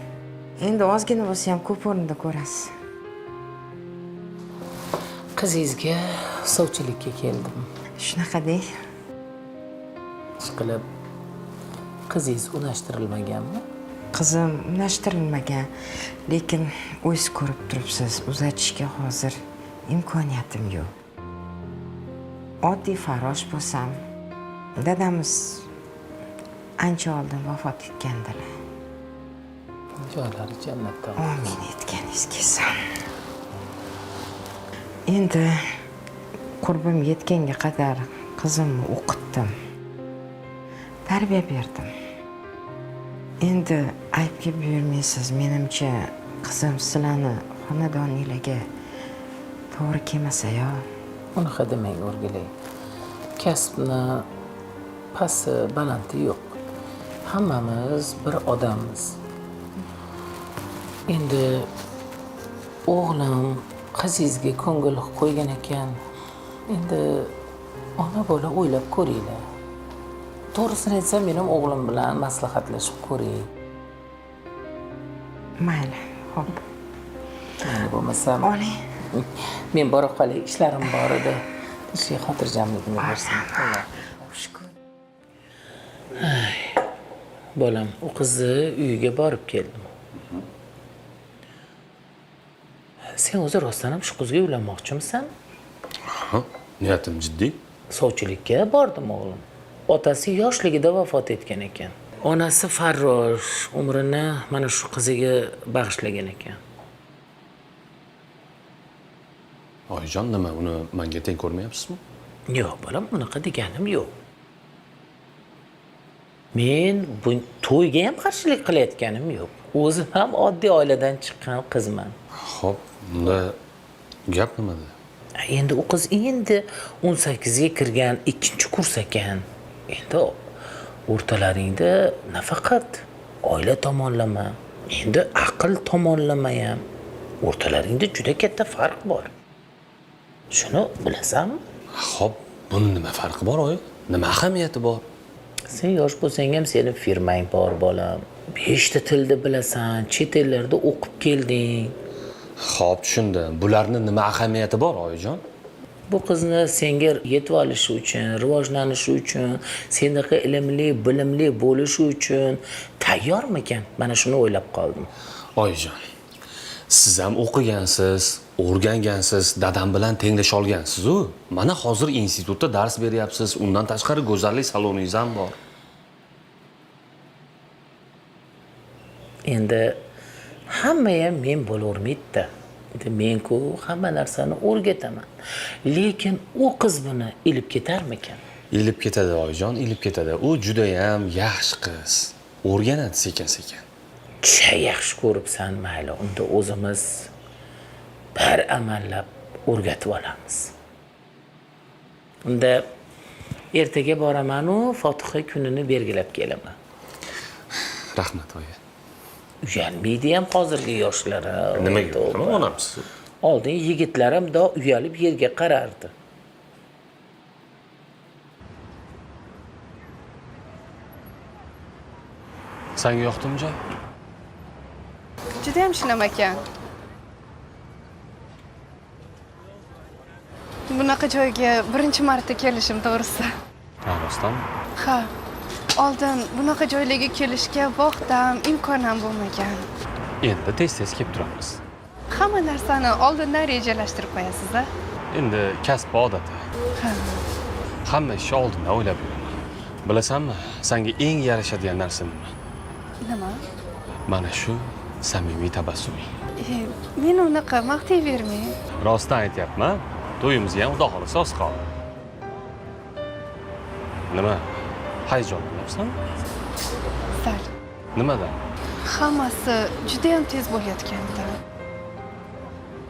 Endi ozgina bo'lsa ham ko'p o'rinda ko'rasiz. Qizingizga sovchilikka keldim. Shunaqa deng. Ishqilib, qizingiz unashtirilmaganmi? Qizim unashtirilmagan, lekin o'zingiz ko'rib turibsiz, uzatishga hozir imkoniyatim yo'q. Oddiy farrosh bo'lsam, dadamiz ancha oldin vafot etgandilar. Joylari jannatda. Amin etganingiz kelsin. Endi qurbim yetganga qadar qizimni o'qitdim. Tarbiya berdim. Endi aybga buyurmaysiz. Menimcha qizim sizlarni xonadoningizga to'g'ri kelmasa-yo. Unaqa demang, o'rgilay. Kasbni pasti balandi yo'q. Hammamiz bir odammiz. Endi o'g'lim qizingizga ko'ngil qo'ygan ekan. Endi ona bola o'ylab ko'ringlar. To'g'risini aytsam, men ham o'g'lim bilan maslahatlashib ko'ray. Mayli, xo'p. Endi bo'lmasam, Oling. men borib qolay, ishlarim bor edi. Tinchlik, xotirjamligini bersin. Xushko'r. Bolam, u qizni uyiga borib keldim. Sen o'zi rostdan ham shu qizga uylanmoqchimisan? Ha, niyatim jiddiy. Sovchilikka bordim o'g'lim. Otasi yoshligida vafot etgan ekan. Onasi farrosh, umrini mana shu qiziga bag'ishlagan ekan. Oyijon, nima, uni menga teng ko'rmayapsizmi? Yo'q, bolam, unaqa deganim yo'q. Men bu to'yga ham qarshilik qilayotganim yo'q. O'zim ham oddiy oiladan chiqqan qizman. Xo'p, unda gap nimada? Endi u qiz endi 18 ga kirgan 2-kurs ekan. Endi o'rtalaringda nafaqat oila tomonlama, endi aql tomonlama ham o'rtalaringda juda katta farq bor. Shuni bilasanmi? Xo'p, buni nima farqi bor, oyi? Nima ahamiyati bor? Sen yosh bo'lsang ham seni firmang bor, bolam. 5 ta tilni bilasan, chet ellarda o'qib kelding. Xo'p, tushundim. Bularning nima ahamiyati bor, oyijon? Bu qizni senga yetib olishi uchun, rivojlanishi uchun, senaqa ilmli, bilimli bo'lishi uchun tayyormikan? Mana shuni o'ylab qoldim. Oyijon, siz ham o'qigansiz, o'rgangansiz, dadam bilan tenglasha olgansiz-ku. Mana hozir institutda dars beryapsiz, undan tashqari go'zallik saloningiz ham bor. Endi hamma ham men bo'lavermaydi-da. Endi men-ku hamma narsani o'rgataman. Lekin u qiz buni ilib ketarmikan? Ilib ketadi, oyijon, ilib ketadi. U juda ham yaxshi qiz. O'rganadi sekin-sekin. Cha yaxshi ko'ribsan, mayli. Unda o'zimiz bir amallab o'rgatib olamiz. Unda ertaga boraman-u Fotiha kunini belgilab kelaman. Rahmat, oyi. Uyalmaydi ham hozirgi yoshlari. Nimaga onamsiz? Oldin yigitlarim do uyalib yerga qarardi. Senga yoqdimi joy? Juda ham shinam ekan. Bunaqa joyga birinchi marta kelishim to'g'risi. Ha, rostdan? Ha. Oldin bunaqa joylarga kelishga vaqtim, imkon ham bo'lmagan. Endi tez-tez kelib turamiz. Hamma narsani oldindan rejalashtirib qo'yasiz-a? Endi kasb odati. Ha. Hamma ishni oldindan o'ylab yuraman. Bilasanmi, senga eng yarashadigan narsa nima? Nima? Mana shu samimiy tabassuming. Men unaqa maqtayvermang. Rostdan aytyapman. To'yimizga ham xudo xolisa oz qoldi. Nima? Hayajonlanyapsanmi? Sal. Nimadan? Hammasi juda ham tez bo'layotganda.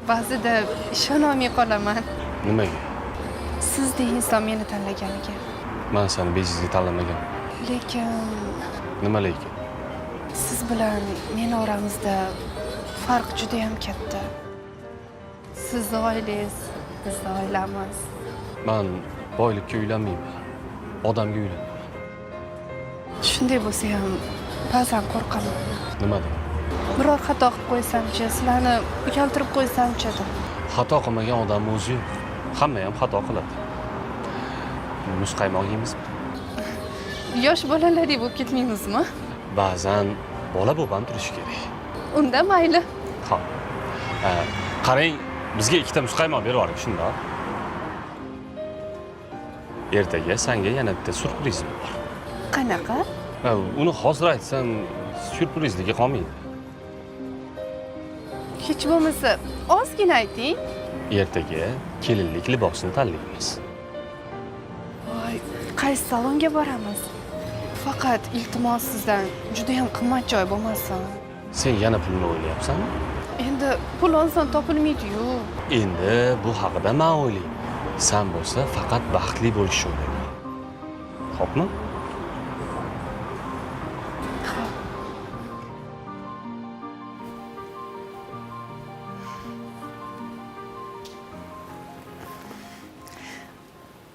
ba'zida ishonolmay qolaman. Nimaga? Sizdek inson meni tanlaganiga. Men seni bejizga tanlamagan. Lekin Nima lekin? siz bilan meni oramizda farq juda ham katta. Siz oilangiz, biz oilamiz. Men boylikka uylanmayman. Odamga uylanaman. Shunday bo'lsa ham ba'zan qo'rqaman. Nimadan? Biror xato qilib qo'ysamchi, sizlarni uyaltirib qo'ysamchi deb. Xato qilmagan odamning o'zi yo'q. Hamma ham xato qiladi. Muzqaymoq yeymizmi? Yosh bolalardek bo'lib ketmaymizmi? Ba'zan bola bo'lib ham turishi kerak. Unda mayli. Ha. Qarang, bizga ikkita muzqaymoq berib yuboring, shundoq. Ertaga senga yana bitta surprizim bor. Qanaqa? Uni hozir aytsam syurprizligi qolmaydi. Hech bo'lmasa ozgina ayting. Ertaga kelinlik libosini tanlaymiz. Voy, qaysi salonga boramiz? Faqat iltimos sizdan juda ham qimmat joy bo'lmasin. Sen yana pulni o'ylayapsanmi? Endi pul oson topilmaydi-yu. Endi bu haqida men o'ylayman. Sen bo'lsa faqat baxtli bo'lishni o'ylayman. Xo'pmi?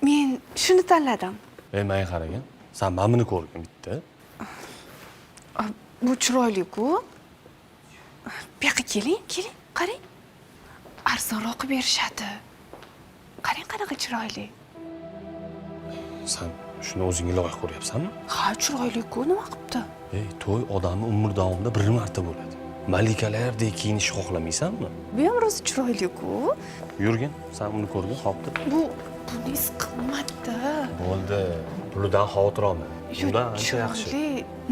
Men shuni tanladim. Menga qaragin. Sen mana buni ko'rgin bitta. Bu chiroyli-ku. Bu yoqqa keling, qarang. Arzonroq berishadi. Qarang qanaqa chiroyli. Sen shuni o'zingga loyiq ko'ryapsanmi? Ha, chiroyli-ku, nima qilibdi? To'y odamni umr davomida bir marta bo'ladi. Malikalardek kiyinishni xohlamaysanmi? Bu ham rosa chiroyli-ku. Yurgin, sen uni ko'rgin, xo'pdi. Buningiz qimmatda. Bo'ldi. Pulidan xavotir olma. Bundan ancha yaxshi.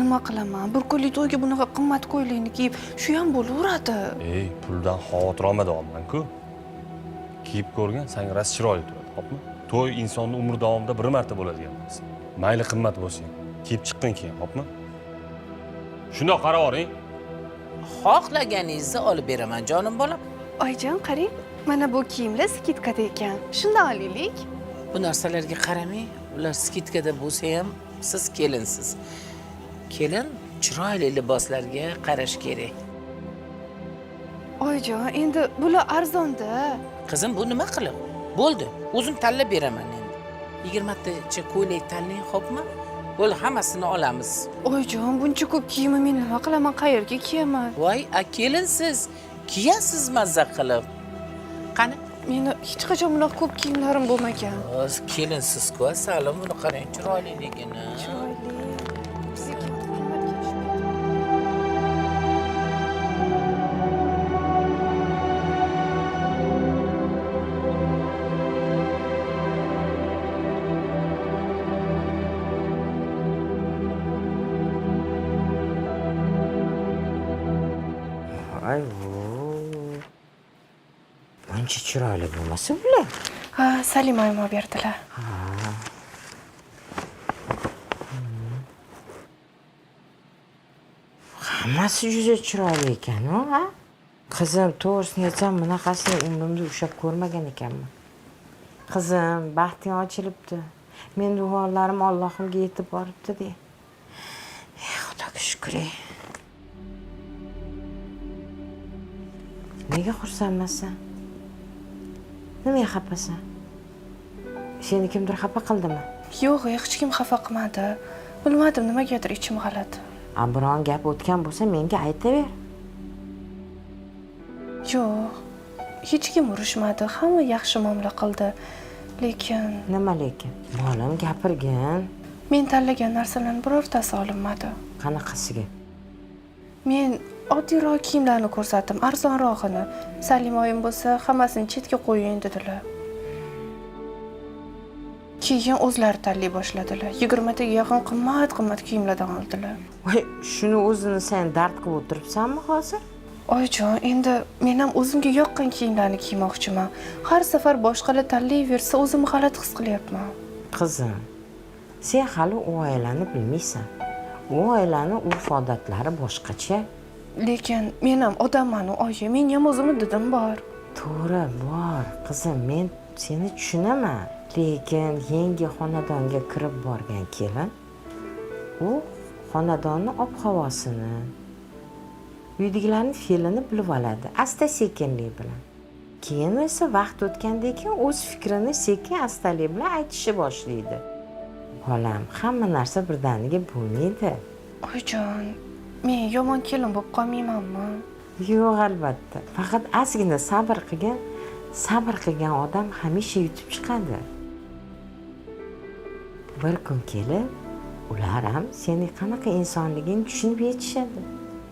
Nima qilaman? Bir kunlik to'yga bunaqa qimmat ko'ylakni kiyib, shu ham bo'laveradi. Puldan xavotir olma deyapman-ku. Kiyib ko'rgin, senga rost chiroyli turadi, xo'pmi? To'y insonning umr davomida bir marta bo'ladigan narsa. Mayli qimmat bo'lsin, kiyib chiqqin keyin, xo'pmi? Shundoq qarab oling. Xohlaganingizni olib beraman, jonim bolam. Oyijon, qarang. Mana bu kiyimlar skitkada ekan. Shundan olaylik. Bu narsalarga qaramang. Ular skitkada bo'lsa ham siz kelinsiz. Kelin chiroyli liboslarga qarash kerak. Oyijon, endi bular arzon-da. Qizim, bu nima qilib? Bo'ldi, o'zim tanlab beraman endi. 20 tacha ko'ylak tanlang, xo'pmi? Bo'ldi, hammasini olamiz. Oyijon, buncha ko'p kiyimni men nima qilaman, qayerga kiyaman? Voy, kelinsiz, kiyasiz mazza qilib. Qani? Meni hech qachon bunaqa ko'p kiyimlarim bo'lmagan. Hozir kelinsiz-ku, salim, buni qarang, chiroyliligini. Chiroyli. Buncha chiroyli bo'lmasa bular. Ha, Salima oyim olib berdilar. Hammasi juda chiroyli ekan-ku, ha? Qizim, to'g'risini aytsam, bunaqasini umrimda ushlab ko'rmagan ekanman. Qizim, baxting ochilibdi. Men duolarim Allohimga yetib boribdi-de. Xudoga shukr. Nega xursandmasan? Nimaga xafasan? Seni kimdir xafa qildimi? Yo'q, hech kim xafa qilmadi. Bilmadim, nimagadir ichim g'alati. Biron gap o'tgan bo'lsa, menga aytaver. Yo'q, hech kim urushmadi, hamma yaxshi muomala qildi. Lekin nima lekin? Bolam, gapirgin. Men tanlagan narsalarning birortasi olinmadi. Qanaqasiga? Men oddiyroq kiyimlarni ko'rsatdim, arzonrog'ini. Salima oyim bo'lsa, hammasini chetga qo'ying dedilar. Keyin o'zlari tanlay boshladilar. 20 taga yaqin qimmat kiyimlardan oldilar. Voy, shuni o'zini sen dard qilib o'tiribsanmi hozir? Oyijon, endi men ham o'zimga yoqqan kiyimlarni kiymoqchiman. Har safar boshqalar tanlayversa, o'zimni g'alati his qilyapman. Qizim, sen hali u oilani bilmaysan. U oilani urf-odatlari boshqacha. Lekin men ham odamman, oyi, men ham o'zimni didim bor. to'g'ri bor qizim, men seni tushunaman, lekin yangi xonadonga kirib borgan kelin u xonadonni ob-havosini, uydagilarning fe'lini bilib oladi asta sekinlik bilan. Keyin esa vaqt o'tgandan keyin o'z fikrini sekin astalik bilan aytishni boshlaydi. Bolam, hamma narsa birdaniga bo'lmaydi. Oyijon, men yomon kelin bo'lib qolmaymanmi? Yo'q, albatta. Faqat ozgina sabr qilgan odam hamisha yutib chiqadi. Bir kun kelib, ular ham sening qanaqa insonligingni tushunib yetishadi.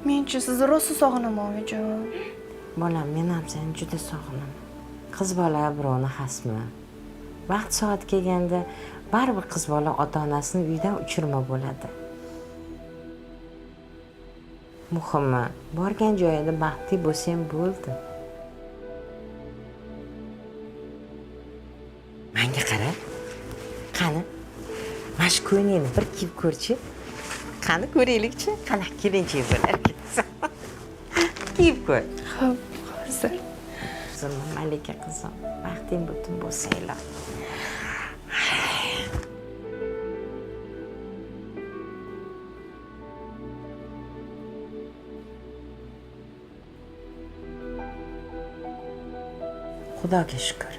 Men-chi sizni rosa sog'inaman, oyijon. Bolam, men ham seni juda sog'inaman. Qiz bola birovni xasmi. Vaqt soat kelganda baribir qiz bola ota-onasini uydan uchirma bo'ladi. Muhimi, borgan joyida baxtli bo'lsang bo'ldi. Menga qara. Qani? Mash ko'yningni bir kiyib ko'rchi. Qani ko'raylikchi, qanaqa kelinchak bo'lar ekan. Kiyib ko'r. Xo'p, hozir. Qizim, Malika qizim, vaqting butun bo'lsanglar. Xudoga shukr.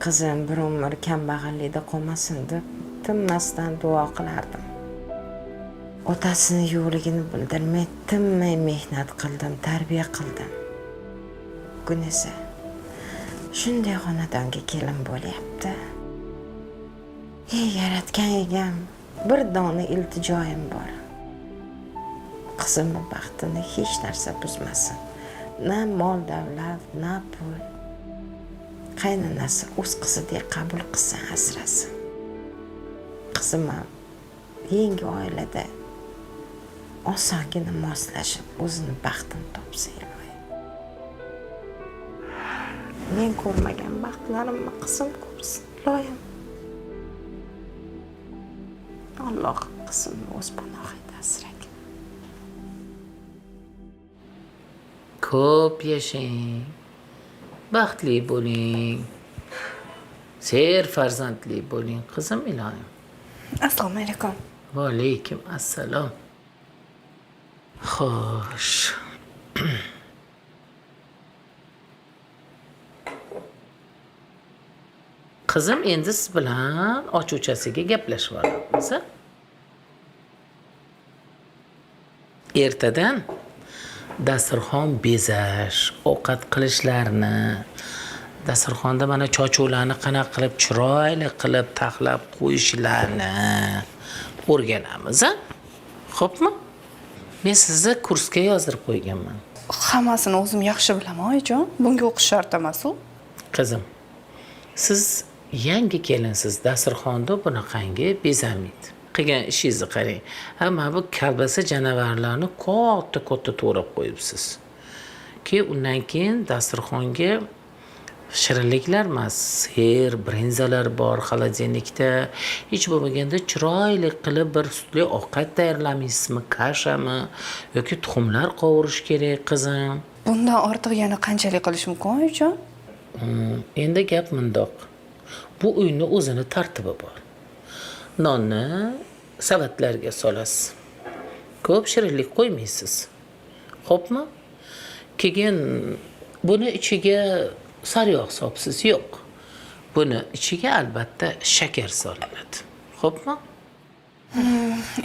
Qizim bir umr kambag'allikda qolmasin deb tinmasdan duo qilardim. Otasini yo'qligini bildirmay tinmay mehnat qildim, tarbiya qildim. Bugun esa shunday xonadonga kelin bo'lyapti. Ey yaratgan egam, bir dona iltijoyim bor. Qizimning baxtini hech narsa buzmasin. Na mol davlat, na pul. Qaynonasi o'z qizidek qabul qilsin, asrasin. Qizim ham yangi oilada osongina moslashib o'zini baxtini topsa iloyim. Men ko'rmagan baxtlarimni qizim ko'rsin iloyim. Alloh qizimni o'z panohida asrasin. Ko'p yashang, baxtli bo'ling, ser farzandli bo'ling qizim iloyim. Assalomu alaykum. Va alaykum assalom. Xo'sh. Qizim, endi siz bilan ochuvchasiga gaplashib olamiz. Ertadan dasturxon bezash, ovqat qilishlarni, dasturxonda mana chochuvlarni qanaqa qilib chiroyli qilib taxlab qo'yishlarni o'rganamiz. Xo'pmi? Men sizni kursga yozdirib qo'yganman. Hammasini o'zim yaxshi bilaman, oyijon. Bunga o'qish shart emas-ku. Qizim, siz yangi kelinsiz, dasturxonda bunaqangi bezamaydi. Qilgan ishingizni qarang. Mana bu kalbasa janavarlarni katta to'g'rab qo'yibsiz. Keyin undan keyin dasturxonga shirinliklar emas, ser, brinzalar bor xolodilnikda. Hech bo'lmaganda chiroyli qilib bir sutli ovqat tayyorlamaysizmi, kashami yoki tuxumlar qovurish kerak qizim. Bundan ortiq yana qanchalik qilish mumkin, oyijon? Endi gap mundoq. Bu uyning o'zini tartibi bor. Nonni savatlarga solasiz. Ko'p shirinlik qo'ymaysiz. Xo'pmi? Keyin buni ichiga sariyog' solibsiz, yo'q. Buni ichiga albatta shakar solinadi. Xo'pmi?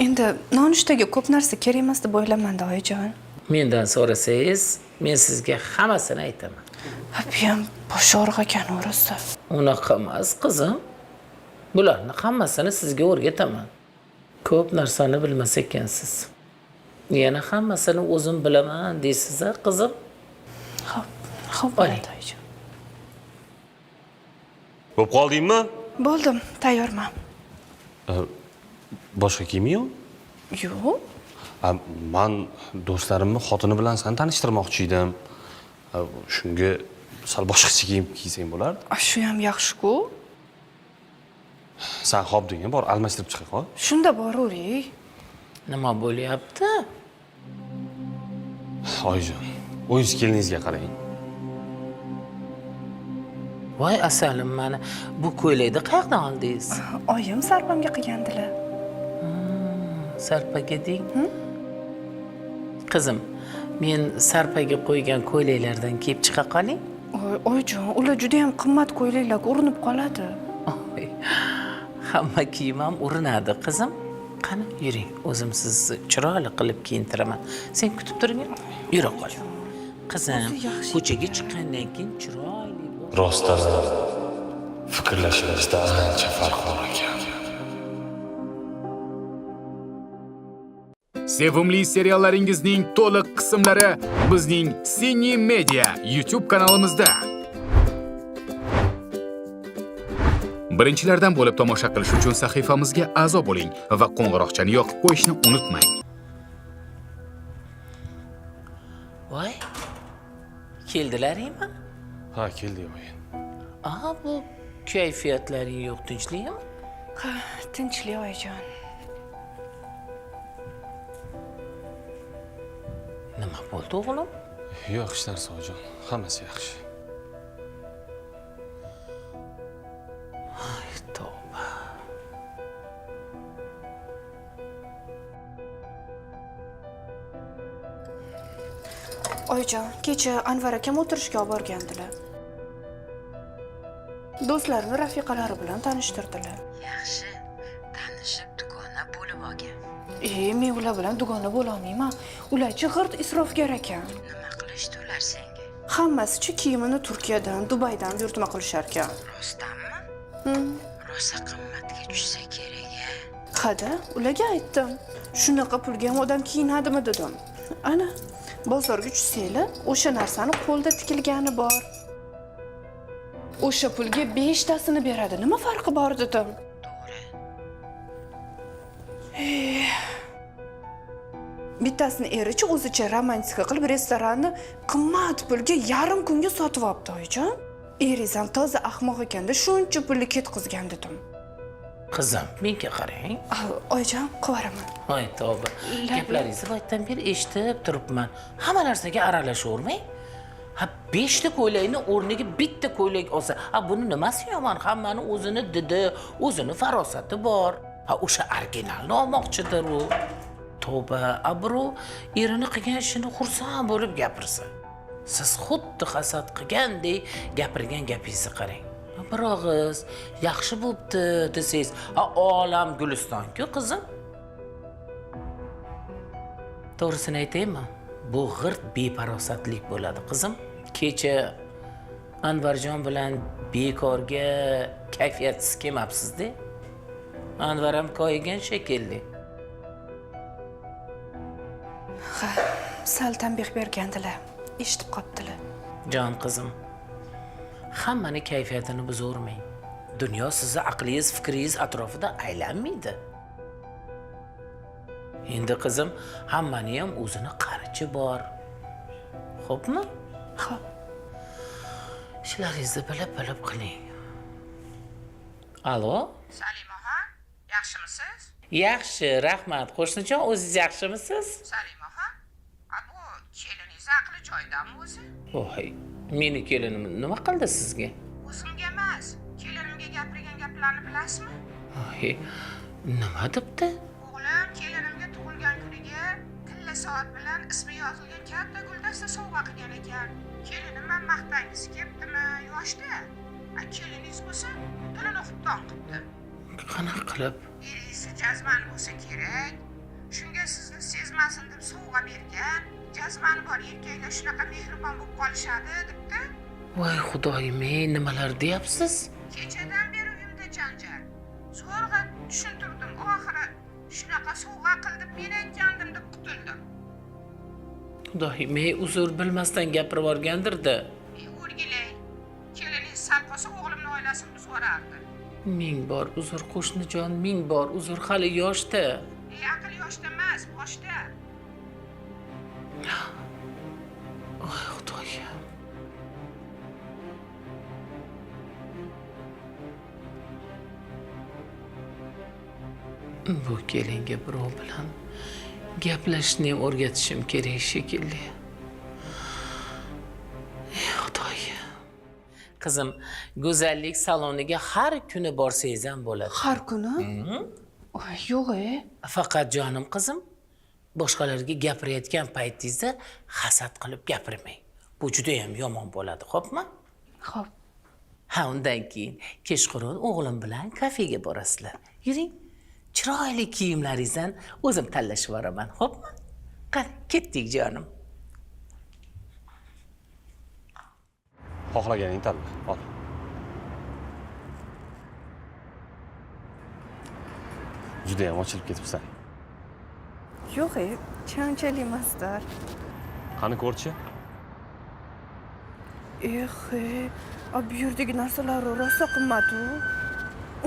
Endi nonushtaga ko'p narsa kerak emas deb o'ylamanda, oyijon. Mendan so'rasangiz, men sizga hammasini aytaman. Abiyam bosh og'riq ekan o'risi. Unaqa emas, qizim. Bularni hammasini sizga o'rgataman. Ko'p narsani bilmas ekansiz. Yana hammasini o'zim bilaman deysiz, qizim. Xo'p, bo'ladi, oyijon. Bo'lib qoldingmi? Bo'ldim, tayyorman. Boshqa kim yo'q? Yo'q. Men do'stlarimni xotini bilan seni tanishtirmoqchi edim. Shunga sal boshqacha kiyim kiysang bo'lardi. Shu ham yaxshi-ku. Sen xobding, bor almashtirib chiqay, xo'p? Shunda boravering. Nima bo'lyapti? Oyijon, o'zingiz keliningizga qarang. Voy asalim mani, bu ko'ylakni qayerdan oldingiz? Oyim sarpamga qilgandilar. Sarpaga deng. Qizim, men sarpaga qo'ygan ko'ylaklardan kiyib chiqa qoling. Oyjon, ular juda ham qimmat ko'ylaklarga urinib qoladi. Hamma kiyim ham urinadi qizim. Qani, yuring, o'zim sizni chiroyli qilib kiyintiraman. Sen kutib turing. Yura qol. Qizim, ko'chaga chiqqandan keyin chiroyli bo'l. Rostdan fikrlashimizda ancha farq bor ekan. Sevimli seriallaringizning to'liq qismlari bizning Sini Media YouTube kanalimizda. Birinchilardan bo'lib tomosha qilish uchun sahifamizga a'zo bo'ling va qo'ng'iroqchani yoqib qo'yishni unutmang. Voy, keldilaringmi? Ha, keldik o'yin. Aha, bu kayfiyatlaring yo'q, tinchlikmi? Ha, tinchlik oyijon. Nima bo'ldi o'g'lim? Yo'q, hech narsa oyijon. Hammasi yaxshi. Ay, tavba. Oyijon, kecha Anvar akam o'tirishga olib borgandilar. Do'stlarini rafiqalari bilan tanishtirdilar. Yaxshi, tanishib dugona bo'lib olgan. Men ular bilan dugona bo'la olmayman. Ular g'irt isrofgar ekan. Nima qilishdi ular senga? Hammasichi kiyimini Turkiyadan, Dubaydan buyurtma qilishar ekan. Rostdanmi? Rosa qimmatga tushsa kerak-a. Hada, ularga aytdim. Shunaqa pulga ham odam kiyinadimi dedim. Ana, bozorga tushsanglar, o'sha narsani qo'lda tikilgani bor. O'sha pulga 5 tasini beradi. Nima farqi bor dedim. Bittasini erichi o'zicha romantika qilib restoranni qimmat pulga yarim kunga sotib olibdi oyijon. Eringiz ham toza ahmoq ekanda shuncha pulni ketqizgan dedim. Qizim, menga qarang. Oyijon, qovaraman. Voy tavba. Gaplaringizni boydan beri eshitib turibman. Hamma narsaga aralashavermang. Ha, 5 ta ko'ylakni o'rniga bitta ko'ylak olsa, buni nimasi yomon? Hammani o'zini didi, o'zini farosati bor. Ha, o'sha originalni olmoqchidir u. Tavba, abro erini qilgan ishini xursand bo'lib gapirsa. Siz xuddi hasad qilgandek gapirgan gapingizni qarang. Bir og'iz yaxshi bo'pti desangiz, olam guliston-ku qizim. To'g'risini aytaymi? Bu g'irt beparosatlik bo'ladi qizim. Kecha Anvarjon bilan bekorga kayfiyatsiz kelmabsiz-da. Anvar ham koyigan shekilli. Ha, sal tanbeh bergandilar. Eshitib qopdilar. Jon qizim, hammani kayfiyatini buzavermang. Dunyo sizni aqlingiz, fikringiz atrofida aylanmaydi. Endi qizim, hammani ham o'zini qarichi bor. Xo'pmi? Xo'p. Ishlaringizni bilib qiling. Alo? Salimaxon, yaxshimisiz? Yaxshi, rahmat. Qo'shnijon, o'zingiz yaxshimisiz? Salimaxon, bu keliningiz aqli joyidami o'zi? Voy, meni kelinim nima qildi sizga? O'zimga emas, kelinimga gapirgan gaplarni bilasizmi? Voy, nima debdi? O'g'lim kelinimga tug'ilgan kuniga tilla soat bilan ismi yozilgan katta guldasta sovg'a qilgan ekan. Kelinim ham maqtangisi kelibdimi, yoshda. Keliningiz bo'lsa, tilini xubton qilibdi. Qanaqa qilib? Eringiz jazmani bo'lsa kerak. Shunga sizni sezmasin deb sovg'a bergan. Jazmani bor erkaklar shunaqa mehribon bo'lib qolishadi, debdi. Voy xudoyim-ey, nimalar deyapsiz? Kechadan beri uyimda janjal. Zo'rg'a tushuntirdim. Oxiri shunaqa sovg'a qilib men aytgandim deb qutuldim. Xudoyim-ey, uzr bilmasdan gapirib yuborgandir-da. O'rgilay. Keliningiz sal qolsa o'g'limning oilasini buzib yuborardi. Ming bor uzr qo'shnijon, ming bor uzr, hali yoshda. Aql yoshda emas, boshda. Voy xudoyim. Bu kelinga birov bilan gaplashishni o'rgatishim kerak shekilli. Xudoyim. Qizim, go'zallik saloniga har kuni borsangiz ham bo'ladi. Har kuni? Yo'q-e. Faqat jonim qizim, boshqalarga gapirayotgan paytingizda hasad qilib gapirmang. Bu juda ham yomon bo'ladi, xo'pmi? Xo'p. Ha, undan keyin kechqurun o'g'lim bilan kafega borasizlar. Yuring. Chiroyli kiyimlaringizdan o'zim tanlashib boraman, xo'pmi? Qani, ketdik jonim. Xohlaganing tanla, ol. Juda ham ochilib ketibsan. Yo'q-e, chanchalik emasdir. Qani ko'rchi? Bu yerdagi narsalar rosa qimmat-ku.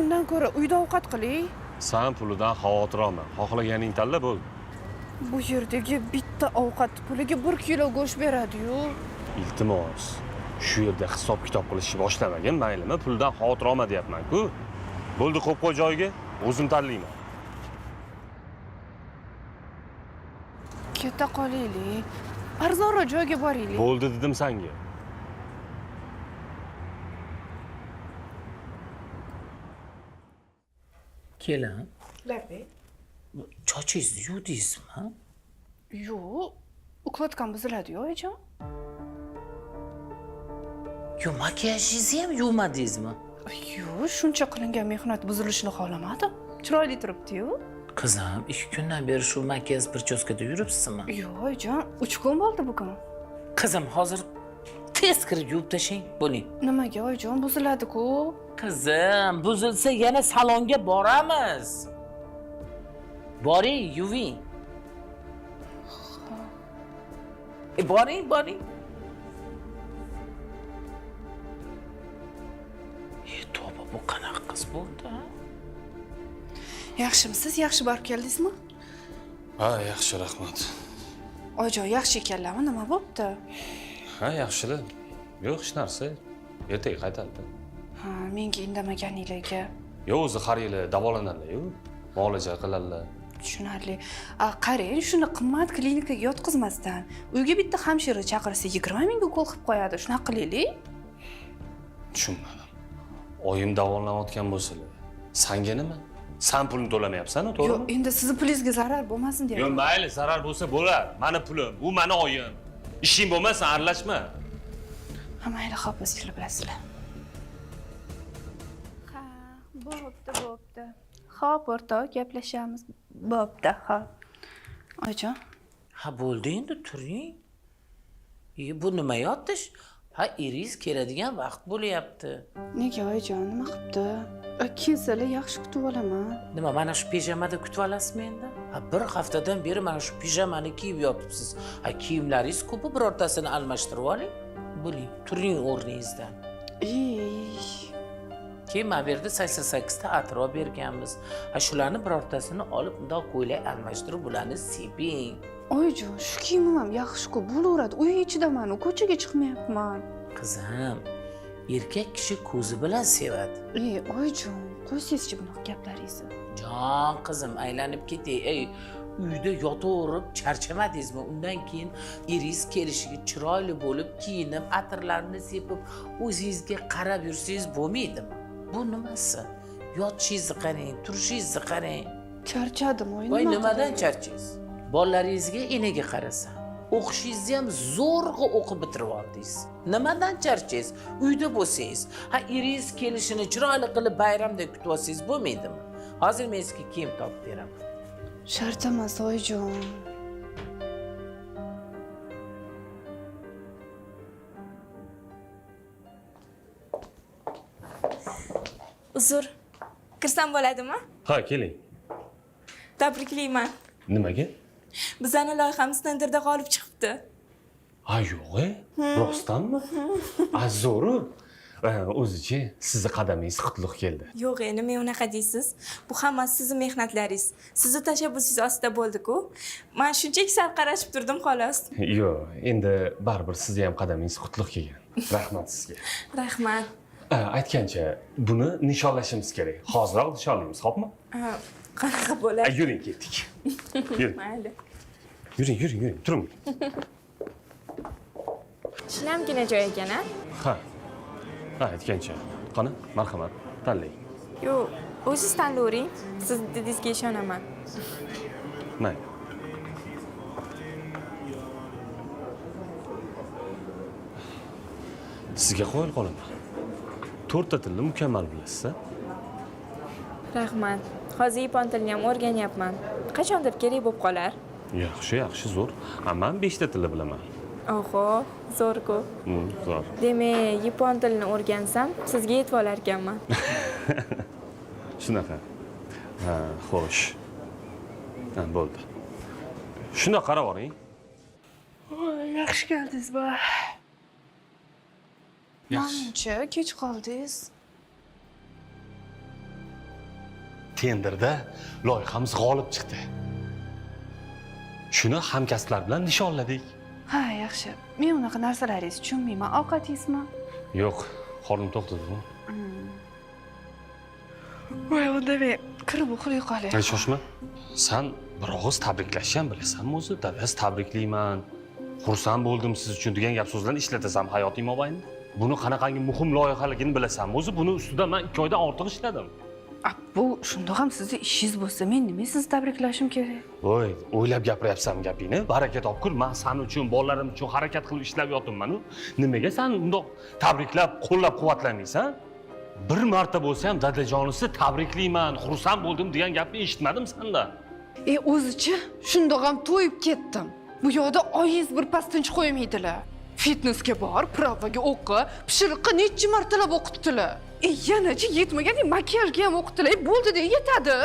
Undan ko'ra uyda ovqat qiling. Sen pulidan xavotir olma. Xohlaganing tanla bo'ldi. Bu yerdagi bitta ovqat puliga 1 kilo go'sht beradi-yu. Iltimos, shu yerda hisob-kitob qilishni boshlamagin, maylimi? Puldan xavotir olma deyapman-ku. Bo'ldi, qo'yib qo'y joyiga. O'zim tanlayman. Keta qolaylik. Arzonroq joyga boraylik. Bo'ldi dedim senga. Keling. Labay. Chochingizni yuvdingizmi? Yo'q, ukladkam buziladi-yu, oyijon. Yo, makiyajingizni ham yuvmadingizmi? Yo'q, shuncha qilingan mehnat buzilishini xohlamadim. Chiroyli turibdi-yu. Qizim, 2 kundan beri shu makiyaj birchoskada yuribsizmi? Yo'q, oyijon, 3 kun bo'ldi bugun. Qizim, hozir tez kirib yuvib tashlang, bo'ling. Nimaga oyijon, buziladi-ku? Qizim, buzilsa yana salonga boramiz. Boring, yuving. Boring, boring. Tavba, bu qanaqa qiz bo'ldi? Yaxshimisiz? Yaxshi borib keldingizmi? Ha, yaxshi, rahmat. Oyijon, yaxshi ekanlarmi? Nima bo'pti? Ha, yaxshilar. Yo'q, hech narsa. Ertaga qaytadi. Ha, menga indamaganinglarga. Yo'q, o'zi har yili davolanadilar-yu. Muolaja qiladilar. Tushunarli. Qarang, shuni qimmat klinikaga yotqizmasdan uyga bitta hamshira chaqirsa 20 mingga ukol qilib qo'yadi. Shunaqa qilaylik. Tushunmadim. Oyim davolanayotgan bo'lsalar, senga nima? Sen pulni to'lamayapsan-ku, to'g'rimi? Yo'q, endi sizning pulingizga zarar bo'lmasin deyapman. Yo'q, mayli, zarar bo'lsa bo'lar. Mani pulim, bu meni oyim. Ishing bo'lmasa aralashma. Ha, mayli, xo'p, o'zingizlar bilasizlar. Ha, bo'pti. Xo'p, o'rtoq, gaplashamiz. Bo'pti, xo'p. Oyijon. Ha, bo'ldi endi, turing. Bu nima yotish? Ha, eringiz keladigan vaqt bo'lyapti. Nega oyijon, nima qilibdi? Kelsalar yaxshi kutib olaman. Nima, mana shu pijamada kutib olasizmi endi? Ha, bir haftadan beri mana shu pijamani kiyib yotibsiz. Ha, kiyimlaringiz ko'pi, birortasini almashtirib oling. Bo'ling, turing o'rningizdan. Keyin mana bu yerda 88 ta atrof berganmiz. Ha, shularni birortasini olib, bundoq ko'ylak almashtirib, bularni seping. Oyijon, shu kiyimim ham yaxshi-ku, bo'laveradi. Uy ichidaman, ko'chaga chiqmayapman. Qizim, erkak kishi ko'zi bilan sevadi. Oyijon, qo'ysangizchi bunaqa gaplaringizni. Jon qizim, aylanib ketay. Uyda yotaverib charchamadingizmi? Undan keyin eringiz kelishiga chiroyli bo'lib, kiyinib, atirlarni sepib, o'zingizga qarab yursangiz bo'lmaydimi? Bu nimasi? Yotishingizni qarang, turishingizni qarang. Charchadim, o'yin. Voy, nimadan charchangiz? Bolalaringizga enaga qarasa, o'qishingizni ham zo'rg'a o'qib bitirib oldingiz. Nimadan charchangiz? Uyda bo'lsangiz, ha, eringiz kelishini chiroyli qilib bayramdek kutib olsangiz bo'lmaydimi? Hozir men sizga kiyim topib beraman. Shart emas, oyijon. Uzr. Kirsam bo'ladimi? Ha, keling. Tabriklayman. Nimaga? Bizning loyihamiz tenderda g'olib chiqibdi. Ha, yo'q-e? Rostdanmi? Zo'ru. O'zichi, sizni qadamingiz qutlug' keldi. Yo'q, nima unaqa deysiz? Bu hammasi sizning mehnatlaringiz. Sizning tashabbusingiz ostida bo'ldi-ku. Men shunchaki sal qarashib turdim xolos. Yo'q, endi baribir sizga ham qadamingiz qutlug' kelgan. Rahmat sizga. Rahmat. Aytgancha, buni nishonlashimiz kerak. Hoziroq nishonlaymiz, xo'pmi? Qanaqa bo'ladi? Yuring, ketdik. Yuring. Mayli. Yuring, turing. Shinamgina joy ekan-a? Ha. Ha, aytgancha. Qani, marhamat, tanlang. Yo'q, o'zingiz tanlayvering. Siz dedingizga ishonaman. Mayli. Sizga qo'yil qolaman. 4 ta tilni mukammal bilasiz-a? Rahmat. Hozir yapon tilini ham o'rganyapman. Qachondir kerak bo'lib qolar. Yaxshi, zo'r. Men 5 ta tilni bilaman. Oho, zo'r-ku. Zo'r. Demak, yapon tilini o'rgansam, sizga yetib olar ekanman. Shunaqa. Ha, xo'sh. Ha, bo'ldi. Shunda qarab oling. Yaxshi keldingiz, ba. Manimcha, kech qoldingiz. Tenderda loyihamiz g'olib chiqdi. Shuni hamkasblar bilan nishonladik. Ha, yaxshi. Men unaqa narsalaringizni tushunmayman. Ovqatingizmi? Yo'q, qornim to'xtadi. Voy, unda men kirib uxlay qolay. Shoshma. Sen bir og'iz tabriklashni ham bilasanmi o'zi? Dadasi tabriklayman. Xursand bo'ldim siz uchun degan gap so'zlarni ishlatasam hayotim mobaynida. Buni qanaqangi muhim loyihaligini bilasanmi o'zi? Buni ustida men 2 oydan ortiq ishladim. Bu shundoq ham sizni ishingiz bo'lsa, men nima sizni tabriklashim kerak? Voy, o'ylab gapiryapsan gapingni. Baraka topkur. Men sen uchun, bolalarim uchun harakat qilib ishlab yotibman-ku. Nimaga sen undoq tabriklab, qo'llab-quvvatlamaysan? Bir marta bo'lsa ham dadajonisi tabriklayman, xursand bo'ldim degan gapni eshitmadim senda. O'zichi shundoq ham to'yib ketdim. Bu yoqda oyingiz bir pas tinch qo'ymaydilar. Fitnessga bor, pravaga o'qi, pishiriqqa necha martalab o'qitdilar. Yanachi yetmagandek makiyajga ham o'qitdilar. Bo'ldi-da, yetadi.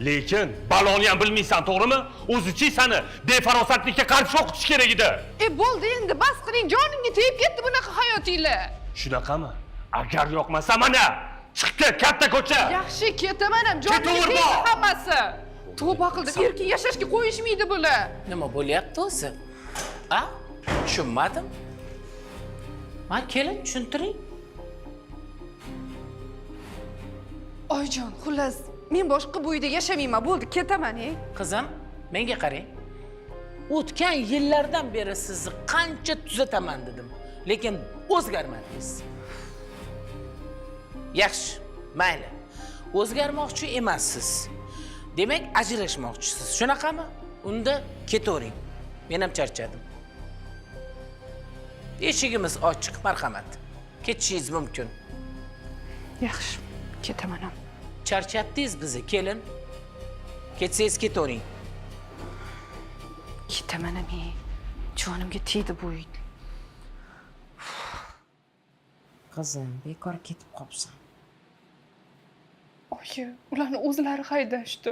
Lekin baloni ham bilmaysan, to'g'rimi? O'zichi seni befarosatlikka qarshi o'qitish kerak edi. Bo'ldi endi, bas qiling, jonimga tegib ketdi bunaqa hayotinglar. Shunaqami? Agar yoqmasa mana, chiqib ket, katta ko'cha. Yaxshi, ketaman ham, jonimga tegdi hammasi. Tavba qildim, erkin yashashga qo'yishmaydi bular. Nima bo'lyapti o'zi? A? Tushunmadim. Ma kelin tushuntiring. Oyjon, xullas, men boshqa bu uyda yashamayman, bo'ldi, ketaman. Qizim, menga qarang. O'tgan yillardan beri sizni qancha tuzataman dedim, lekin o'zgarmadingiz. Yaxshi, mayli. O'zgarmoqchi emassiz. Demak, ajrashmoqchisiz. Shunaqami? Unda ketavering. Men ham charchadim. Eshigimiz ochiq, marhamat. Ketishingiz mumkin. Yaxshi, ketaman ham. Charchatdingiz bizni, kelin. Ketsangiz ketavering. Ketaman ham. Jonimga tegdi bu uy. Qizim, bekor ketib qopsan. Oyi, ularni o'zlari haydashdi.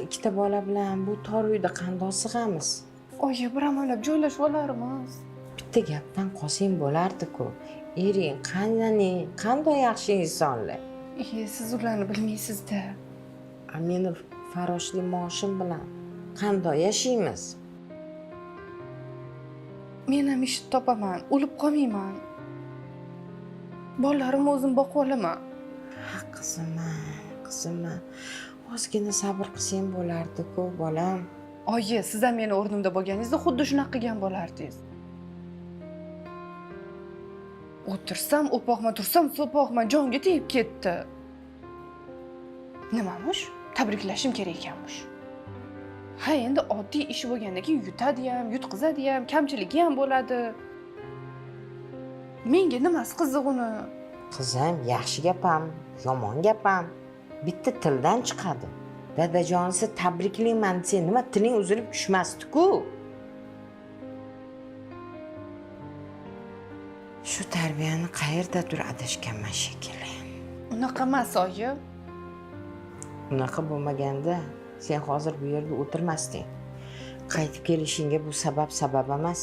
Ikkita bola bilan bu tor uyda qandoq sig'amiz? Oyi, bir amallab joylashib olarmiz. Bitta gapdan qolsang bo'lardi-ku. Ering qanday yaxshi insonlar. Siz ularni bilmaysiz-da. Meni faroshli maoshim bilan qanday yashaymiz? Men ham ish topaman, o'lib qolmayman. Bolalarimni o'zim boqib olaman. Qizim. Ozgina sabr qilsang bo'lardi-ku, bolam. Oyi, siz ham meni o'rnimda bo'lganingizda xuddi shunaqa qilgan bo'lardingiz. O'tirsam o'poqman, tursam so'poqman, jonga tegib ketdi. Nimamush? Tabriklashim kerak ekanmush. Ha, endi oddiy ish bo'lgandan keyin yutadi ham, yutqizadi ham, kamchiligi ham bo'ladi. Menga nimasi qiziq uni? Qizim, yaxshi gapam, yomon gapam bitta tildan chiqadi. Dadajonisi tabriklayman desa, nima tiling uzilib tushmasdi-ku. Shu tarbiyani qayerdadir adashganman shekilli. Unaqa emas, oyi. Unaqa bo'lmaganda sen hozir bu yerda o'tirmasding. Qaytib kelishingga bu sabab emas.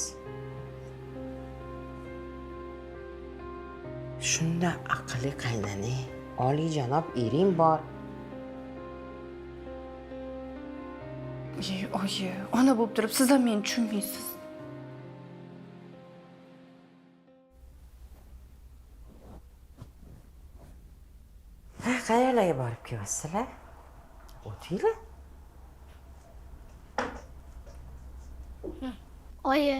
Shunda aqlli qaynani, oliyjanob ering bor. Oyi, ona bo'lib turib siz ham meni tushunmaysiz. Qayerlarga borib kelyapsizlar? O'tinglar. Oyi,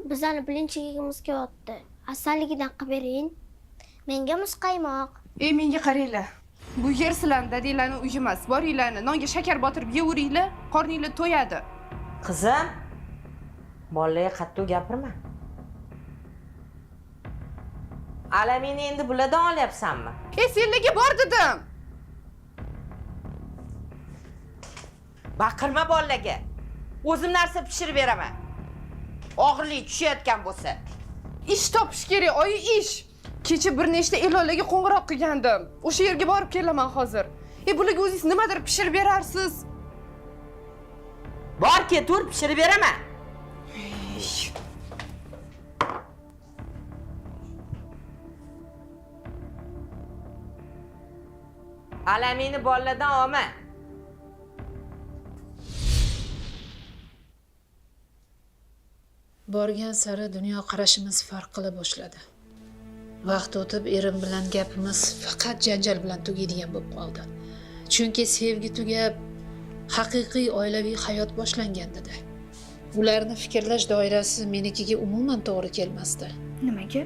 bizlarni birinchi yig'imiz kelyapti. Asalligidan qilib bering. Menga muzqaymoq. Menga qaranglar. Bu yer sizlarning dadanglarning uyi emas. Boringlarni nonga shakar botirib yeveringlar, qorninglar to'yadi. Qizim, bolalarga qattiq gapirma. Alamini endi bulardan olyapsanmi? Senlarga bor dedim. Baqirma bolalarga. O'zim narsa pishirib beraman. Og'irlik tushayotgan bo'lsa. Ish topish kerak, oyi ish. Kecha bir nechta ilonlarga qo'ng'iroq qilgandim. O'sha yerga borib kelaman hozir. Bularga o'zingiz nimadir pishirib berarsiz. Bor ketur, pishirib beraman. Alamini bolalardan olma. Borgan sari dunyo qarashimiz farq qila boshladi. Vaqt o'tib erim bilan gapimiz faqat janjal bilan tugaydigan bo'lib qoldi. Chunki sevgi tugab, haqiqiy oilaviy hayot boshlangan edi. Ularni fikrlash doirasi menikiga umuman to'g'ri kelmasdi. Nimaga?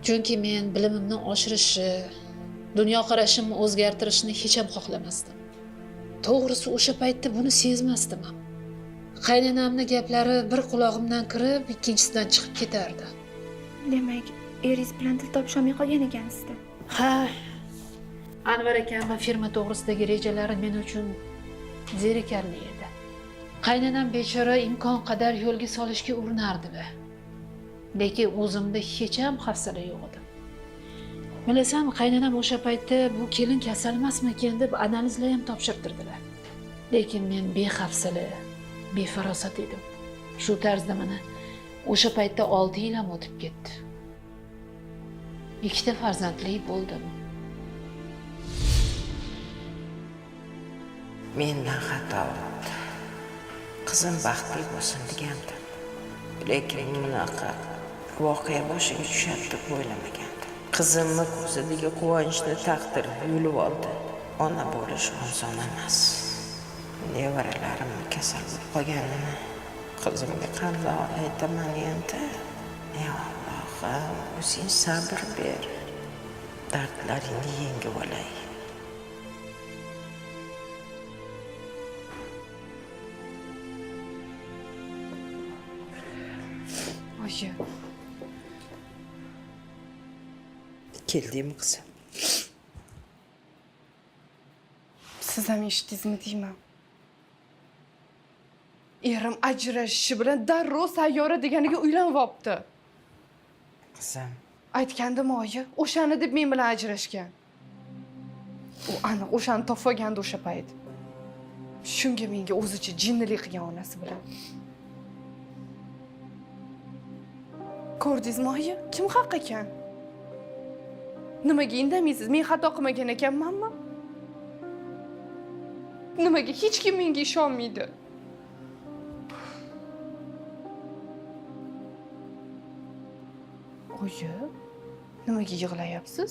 Chunki men bilimimni oshirishni, dunyo qarashimni o'zgartirishni hech ham xohlamasdim. To'g'risi o'sha paytda buni sezmasdim ham. Qaynonamning gaplari bir quloqimdan kirib, ikkinchisidan chiqib ketardi. Demak, eringiz bilan til topisholmay qolgan ekansizda. Ha. Anvar akamning firma to'g'risidagi rejalari men uchun zerikarli edi. Qaynonam bechora imkon qadar yo'lga solishga urinardi. Lekin o'zimda hech ham hafsala yo'q edi. Bilasan, qaynonam o'sha paytda bu kelin kasal emasmikan deb analizlar ham topshirtirdilar. Lekin men behafsala, befarosat edim. Shu tarzda mana o'sha paytda 6 yil ham o'tib ketdi. 2 ta farzandli bo'ldim. Mendan xato bo'ldi. Qizim baxtli bo'lsin degandim. Lekin bunaqa voqea boshiga tushadi deb o'ylamagandim. Qizimni ko'zidagi quvonchni taqdir yulib oldi. Ona bo'lish oson emas. Nevaralarimni kasal bo'lib qolganini qizimga qanday aytaman endi? Ey Allohim, o'zing sabr ber. Dardlaringni yengib olay. Oyi. Keldingmi qizim? Siz ham eshitdingizmi deyman. Erim ajrashishi bilan darrov sayyora deganiga uylanib olibdi. Qizim, Aytgandim oyi, o'shani deb men bilan ajrashgan. U aniq o'shani topgandi o'sha payt. Shunga menga o'zicha jinnilik qilgan onasi bilan. Ko'rdingizmi oyi? Kim haq ekan? Nimaga indamaysiz? Men xato qilmagan ekanmanmi? Nimaga hech kim menga ishonmaydi? Oyi, nimaga yig'layapsiz?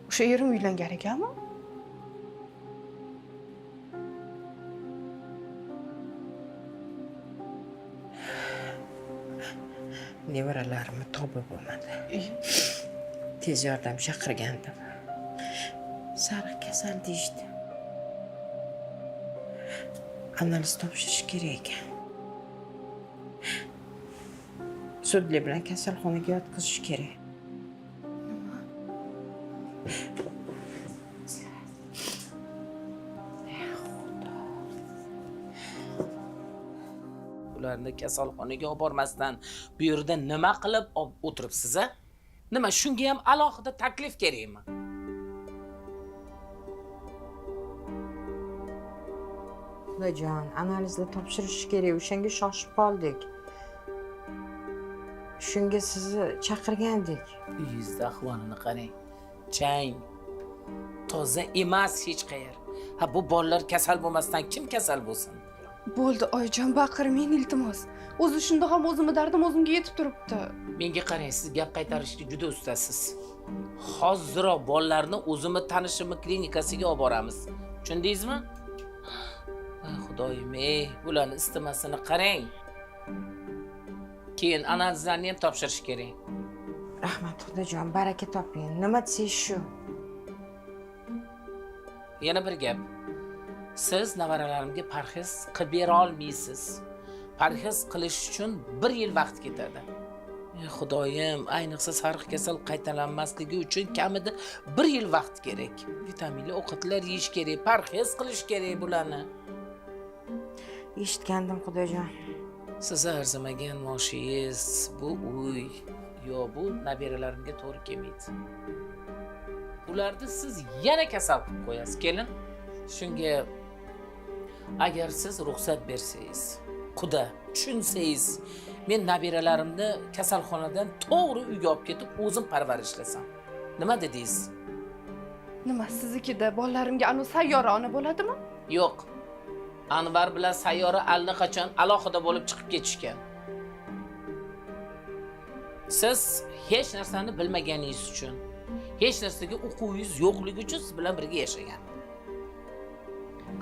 O'sha erim uylangan ekanmi? Nevaralarimni topib bo'lmadi. Tez yordam chaqirgandim. Sariq kasal deyishdi. Analiz topshirish kerak ekan. Sudli bilan kasalxonaga yotqizish kerak. Ularni kasalxonaga olib bormasdan bu yerda nima qilib o'tiribsiz a? Nima shunga ham alohida taklif kerakmi? Xudojon, analizda topshirish kerak, o'shanga shoshib qoldik. Shunga sizni chaqirgandik. Uyingizda ahvolini qarang. Chang. Toza emas hech qayer. Ha bu bolalar kasal bo'lmasdan kim kasal bo'lsin? Bo'ldi oyijon, baqirmang iltimos. O'zi shundoq ham o'zimning dardim o'zimga yetib turibdi. Menga qarang, siz gap qaytarishga juda ustasiz. Hoziroq bolalarni o'zimni tanishimni klinikasiga olib boramiz. Tushundingizmi? Voy xudoyim, bularni istamasini qarang. Keyin analizlarni ham topshirish kerak. Rahmat xudojon, baraka toping. Nima desangiz shu. Yana bir gap. Siz nevaralarimga parhez qilib bera olmaysiz. Parhez qilish uchun 1 yil vaqt ketadi. Xudoyim, ayniqsa sariq kasal qaytalanmasligi uchun kamida 1 yil vaqt kerak. Vitaminli ovqatlar yeyish kerak, parhez qilish kerak bularni. Eshitgandim xudojon. Siz arzimagan moshinangiz, bu uy, yo bu nabiralarimga to'g'ri kelmaydi. Ularni siz yana kasal qilib qo'yasiz, kelin. Shunga agar siz ruxsat bersangiz, Xudo tushunsangiz, men nabiralarimni kasalxonadan to'g'ri uyga olib ketib, o'zim parvarishlasam. Nima dedingiz? Nima, siznikida bolalarimga anu sayyora ona bo'ladimi? Yo'q. Anvar bilan sayyora allaqachon alohida bo'lib chiqib ketishgan. Siz hech narsani bilmaganingiz uchun, hech narsaga o'quvingiz yo'qligi uchun siz bilan birga yashagan.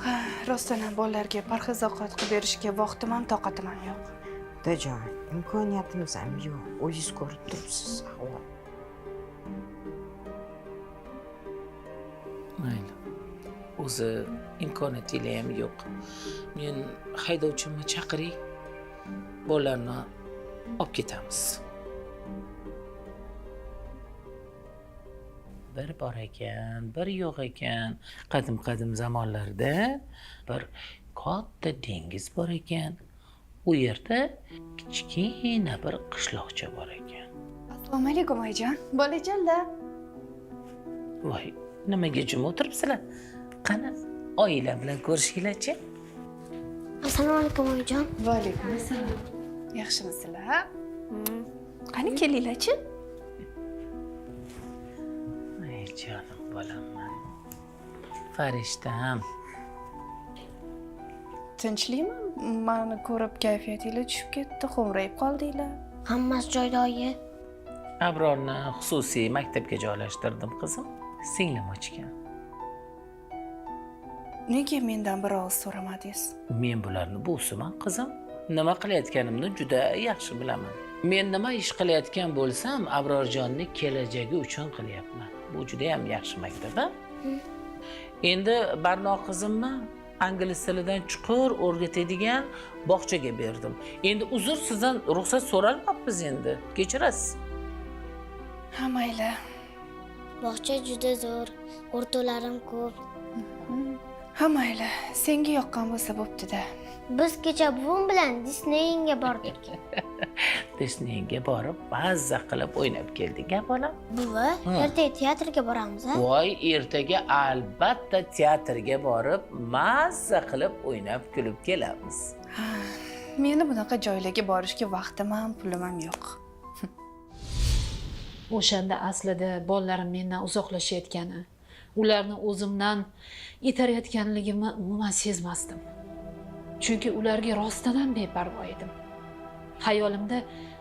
Ha, rostdan ham bolalarga parhez ovqat qilib berishga vaqtim ham toqatim ham yo'q. Xudojon, imkoniyatimiz ham yo'q. O'zingiz ko'rib turibsiz ahvol. Mayli. O'zi imkoniyatingiz ham yo'q. Men haydovchimni chaqiring. Bolalarni olib ketamiz. Bir bor ekan, bir yo'q ekan. Qadim zamonlarda bir katta dengiz bor ekan. U yerda kichkina bir qishloqcha bor ekan. Assalomu alaykum oyijon. Bolajonlar. Voy, nimaga jim o'tiribsizlar? Qani, oila bilan ko'rishinglar-chi? Assalomu alaykum oyijon. Va alaykum assalom. Yaxshimisizlar? Qani kelinglar-chi? Ey jonim bolamman. Farishtam. Tinchlikmi? Meni ko'rib kayfiyatingiz tushib ketdi, xo'mrayib qoldinglar. Hammasi joyida oyi. Abrorni xususiy maktabga joylashtirdim qizim. Singlim ochgan. Nega mendan bir og'iz so'ramadingiz? Men bularni buvsiman qizim. Nima qilayotganimni juda yaxshi bilaman. Men nima ish qilayotgan bo'lsam, Abrorjonning kelajagi uchun qilyapman. Bu juda ham yaxshi maktab, a? Endi Barno qizimni ingliz tilidan chuqur o'rgatadigan bog'chaga berdim. Endi uzr, sizdan ruxsat so'ralmabmiz endi. Kechirasiz. Ha, mayli. Bog'cha juda zo'r, o'rtolarim ko'p. Ha, mayli. Senga yoqqan bo'lsa bo'pti-da. Biz kecha buvim bilan Disneyga bordik. Disneyga borib, mazza qilib o'ynab keldik, a bolam? Buvi, ertaga teatrga boramiz, a? Voy, ertaga albatta teatrga borib, mazza qilib o'ynab kulib kelamiz. Meni bunaqa joylarga borishga vaqtim ham, pulim ham yo'q. O'shanda aslida bolalarim mendan uzoqlashayotgani, ularni o'zimdan itarayotganligimni umuman sezmasdim. Chunki ularga rostdan ham beparvo edim. Hayolimda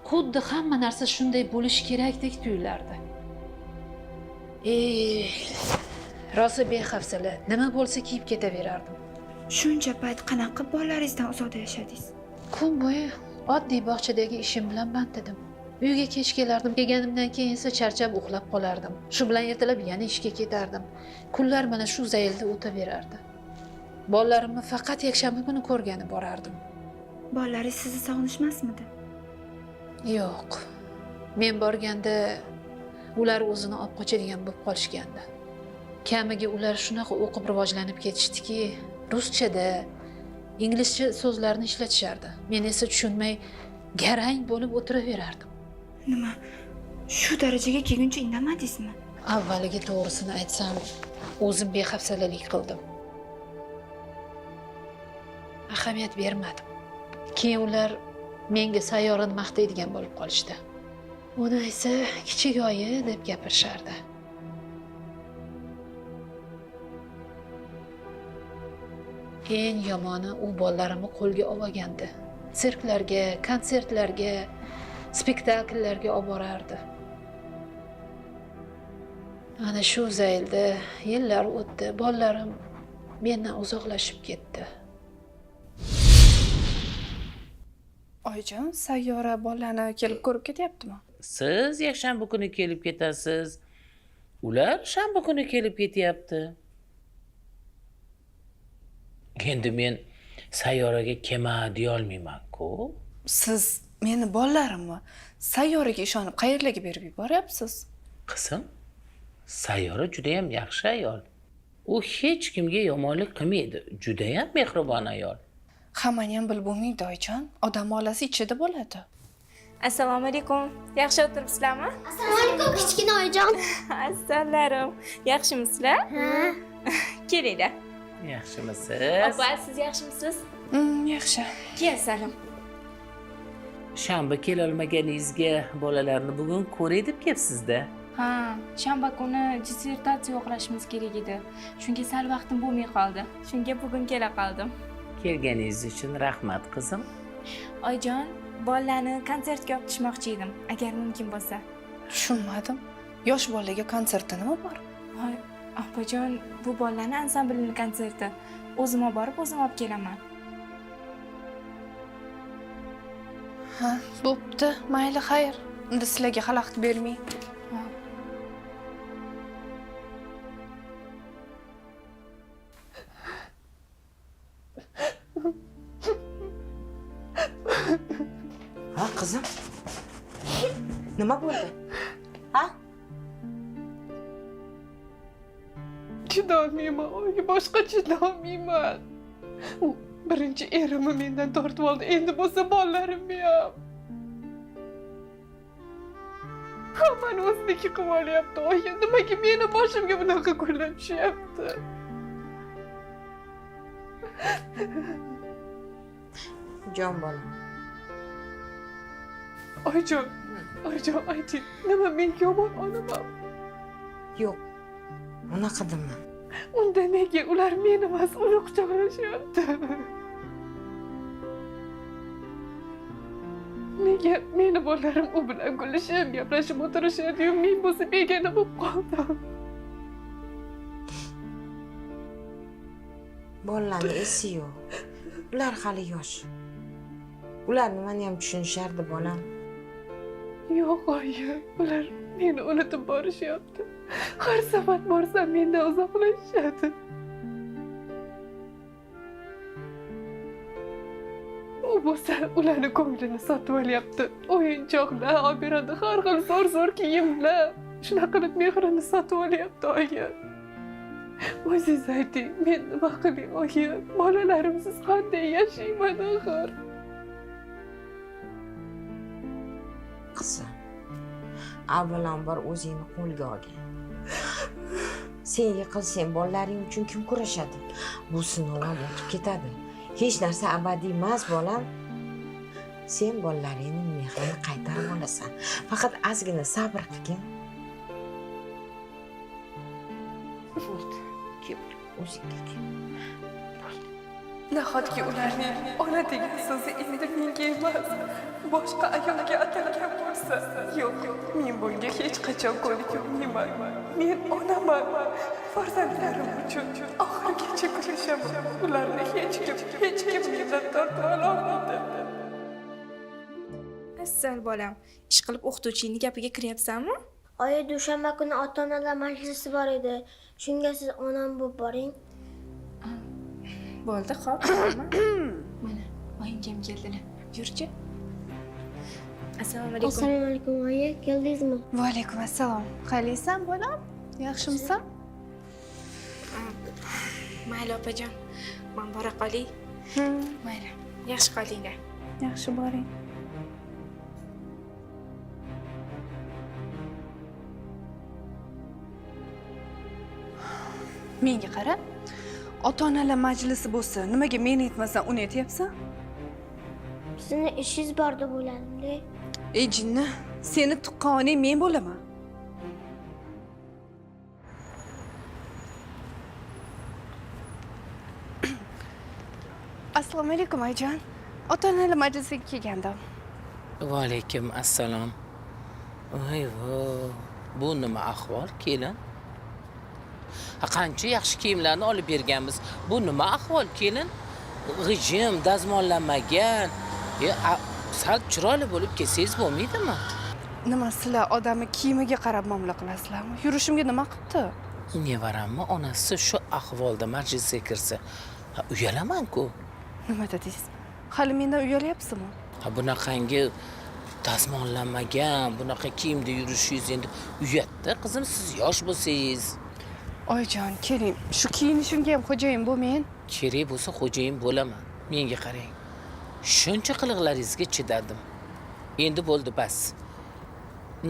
xuddi hamma narsa shunday bo'lishi kerakdek tuyulardi. Rosa behafsala, nima bo'lsa kiyib ketaverardim. Shuncha payt qanaqa bolalaringizdan uzoqda yashadingiz? Kun bo'yi oddiy bog'chadagi ishim bilan band edim. Uyga kech kelardim, kelganimdan keyin esa charchab uxlab qolardim. Shu bilan ertalab yana ishga ketardim. Kunlar mana shu zaylda o'taverardi. Bolalarimni faqat yakshanba kuni ko'rgani borardim. Bolalaringiz sizni sog'inishmasmidi? Yo'q. Men borganda ular o'zini olib qochadigan bo'lib qolishgandi. Kamiga ular shunaqa o'qib rivojlanib ketishdiki, ruschada, inglizcha so'zlarni ishlatishardi. Men esa tushunmay garang bo'lib o'tiraverardim. Nima? Shu darajaga kelguncha indamadingizmi? Avvaliga to'g'risini aytsam, o'zim behafsalalik qildim. Ahamiyat bermadim. Keyin ular menga sayyorani maqtaydigan bo'lib qolishdi. Uni esa kichik oyi deb gapirishardi. Eng yomoni u bolalarimni qo'lga olgandi. Sirklarga, konsertlarga, spektakllarga olib borardi. Ana shu zaylda yillar o'tdi, bolalarim mendan uzoqlashib ketdi. Oyijon, sayyora bolani kelib ko'rib ketyaptimi? Siz yakshanba kuni kelib ketasiz. Ular shanba kuni kelib ketyapti. Endi men sayyoraga kelma deya olmayman-ku. Siz meni bolalarimni sayyoraga ishonib qayerlarga berib yuboryapsiz? Qizim, sayyora juda ham yaxshi ayol. U hech kimga yomonlik qilmaydi. Juda ham mehribon ayol. Hammani ham bilib bo'lmaydi, oyijon. Odam bolasi ichida bo'ladi. Assalomu alaykum. Yaxshi o'tiribsizlarmi? Assalomu alaykum kichkina oyijon. Assalamu. Yaxshimisizlar? Ha. Kelinglar. Yaxshimisiz? Opa, siz yaxshimisiz? Yaxshi. Keling. Shanba kelolmaganingizga bolalarni bugun ko'ray deb kelibsiz-da. Ha, shanba kuni dissertatsiya o'qilashimiz kerak edi. Shunga sal vaqtim bo'lmay qoldi. Shunga bugun kela qoldim. Kelganingiz uchun rahmat qizim. Oyjon, bolalarni konsertga olib tushmoqchi edim, agar mumkin bo'lsa. Tushunmadim. Yosh bolaga konsertda nima bor? Voy, opajon, bu bolalarning ansamblining konserti. O'zim olib borib, o'zim olib kelaman. Ha, bo'pti. Mayli, xayr. Endi sizlarga xalaqit bermay. Ha, qizim? Nima bo'ldi? Ha? Chidolmayman, oyi, boshqa chidolmayman. U birinchi erimni mendan tortib oldi, endi bo'lsa bolalarimni ham. Hammani o'ziniki qilib olyapti, oyi. Nimaga meni boshimga bunaqa kunlar tushyapti? Jon bolam. Oyijon, ayting, nima men yomon onaman? Yo'q. Unaqa dema. Unda nega ular meni emas, uni quchoqlashyapti? Nega meni bolalarim u bilan kulishib, gaplashib o'tirishadi-yu, men bo'lsa begona bo'lib qoldim. Bolalarning esi yo'q. Ular hali yosh. Ular nimani ham tushunishardi, bolam. Yo'q, oyi, ular meni unutib borishyapti. Har safar borsam mendan uzoqlashishadi. U bo'lsa ularni ko'nglini sotib olyapti. O'yinchoqlar olib beradi, har xil zo'r kiyimlar. Shunaqa qilib mehrini sotib olyapti, oyi. O'zingiz ayting, men nima qilay, oyi? Bolalarimsiz qanday yashayman axir? Qizim, avvalambor o'zingni qo'lga olgin. Sen yiqilsang, bolalaring uchun kim kurashadi? Bu sinovlar o'tib ketadi. Hech narsa abadiy emas, bolam. Sen bolalaringning mehrini qaytarib olasan. Faqat ozgina sabr qilgin. Bo'ldi. Kel, o'zingga kel. Nahotki ularning ona degan so'zi endi menga emas, boshqa ayolga atalgan bo'lsa? Yo'q, men bunga hech qachon ko'nikmayman. Men onaman. Farzandlarim uchun oxirigacha kurashaman. Ularni hech kim mendan tortib olmaydi. Asal bolam, ish qilib o'qituvchining gapiga kiryapsanmi? Oyi, dushanba kuni ota-onalar majlisi bor edi. Shunga siz onam bo'lib boring. Bo'ldi, xo'p. Mana, oyingam keldilar. Yurchi. Assalomu alaykum. Assalomu alaykum, oyi. Keldingizmi? Va alaykum assalom. Qayersan, bolam? Yaxshimisan? Mayli opajon, men bora qolay. Mayli, yaxshi qolinglar. Yaxshi boring. Menga qara. Ota-onalar majlisi bo'lsa, nimaga meni aytmasan, uni aytyapsan? Sizni ishingiz bor deb o'yladim-da. Ey jinni, seni tuqqaning men bo'laman. Assalomu alaykum, oyijon. Ota-onalar majlisiga kelgandim. Va alaykum assalom. Voy-vo, bu nima ahvol, kelin? Qancha yaxshi kiyimlarni olib berganmiz. Bu nima ahvol, kelin? G'ijim, dazmollanmagan. sal chiroyli bo'lib kelsangiz bo'lmaydimi? Nima sizlar odamni kiyimiga qarab muomala qilasizlarmi? Yurishimga nima qilibdi? Nevarammi onasi shu ahvolda majlisga kirsa, uyalaman-ku. Nima dedingiz? Hali mendan uyalyapsizmi? Bunaqangi dazmollanmagan, bunaqa kiyimda yurishingiz endi uyatda, qizim, siz yosh bo'lsangiz. Oyijon, keling, shu kiyinishimga ham xo'jayin bo'lmang. Kerak bo'lsa xo'jayin bo'laman. Menga qarang. Shuncha qiliqlaringizga chidadim. Endi bo'ldi bas.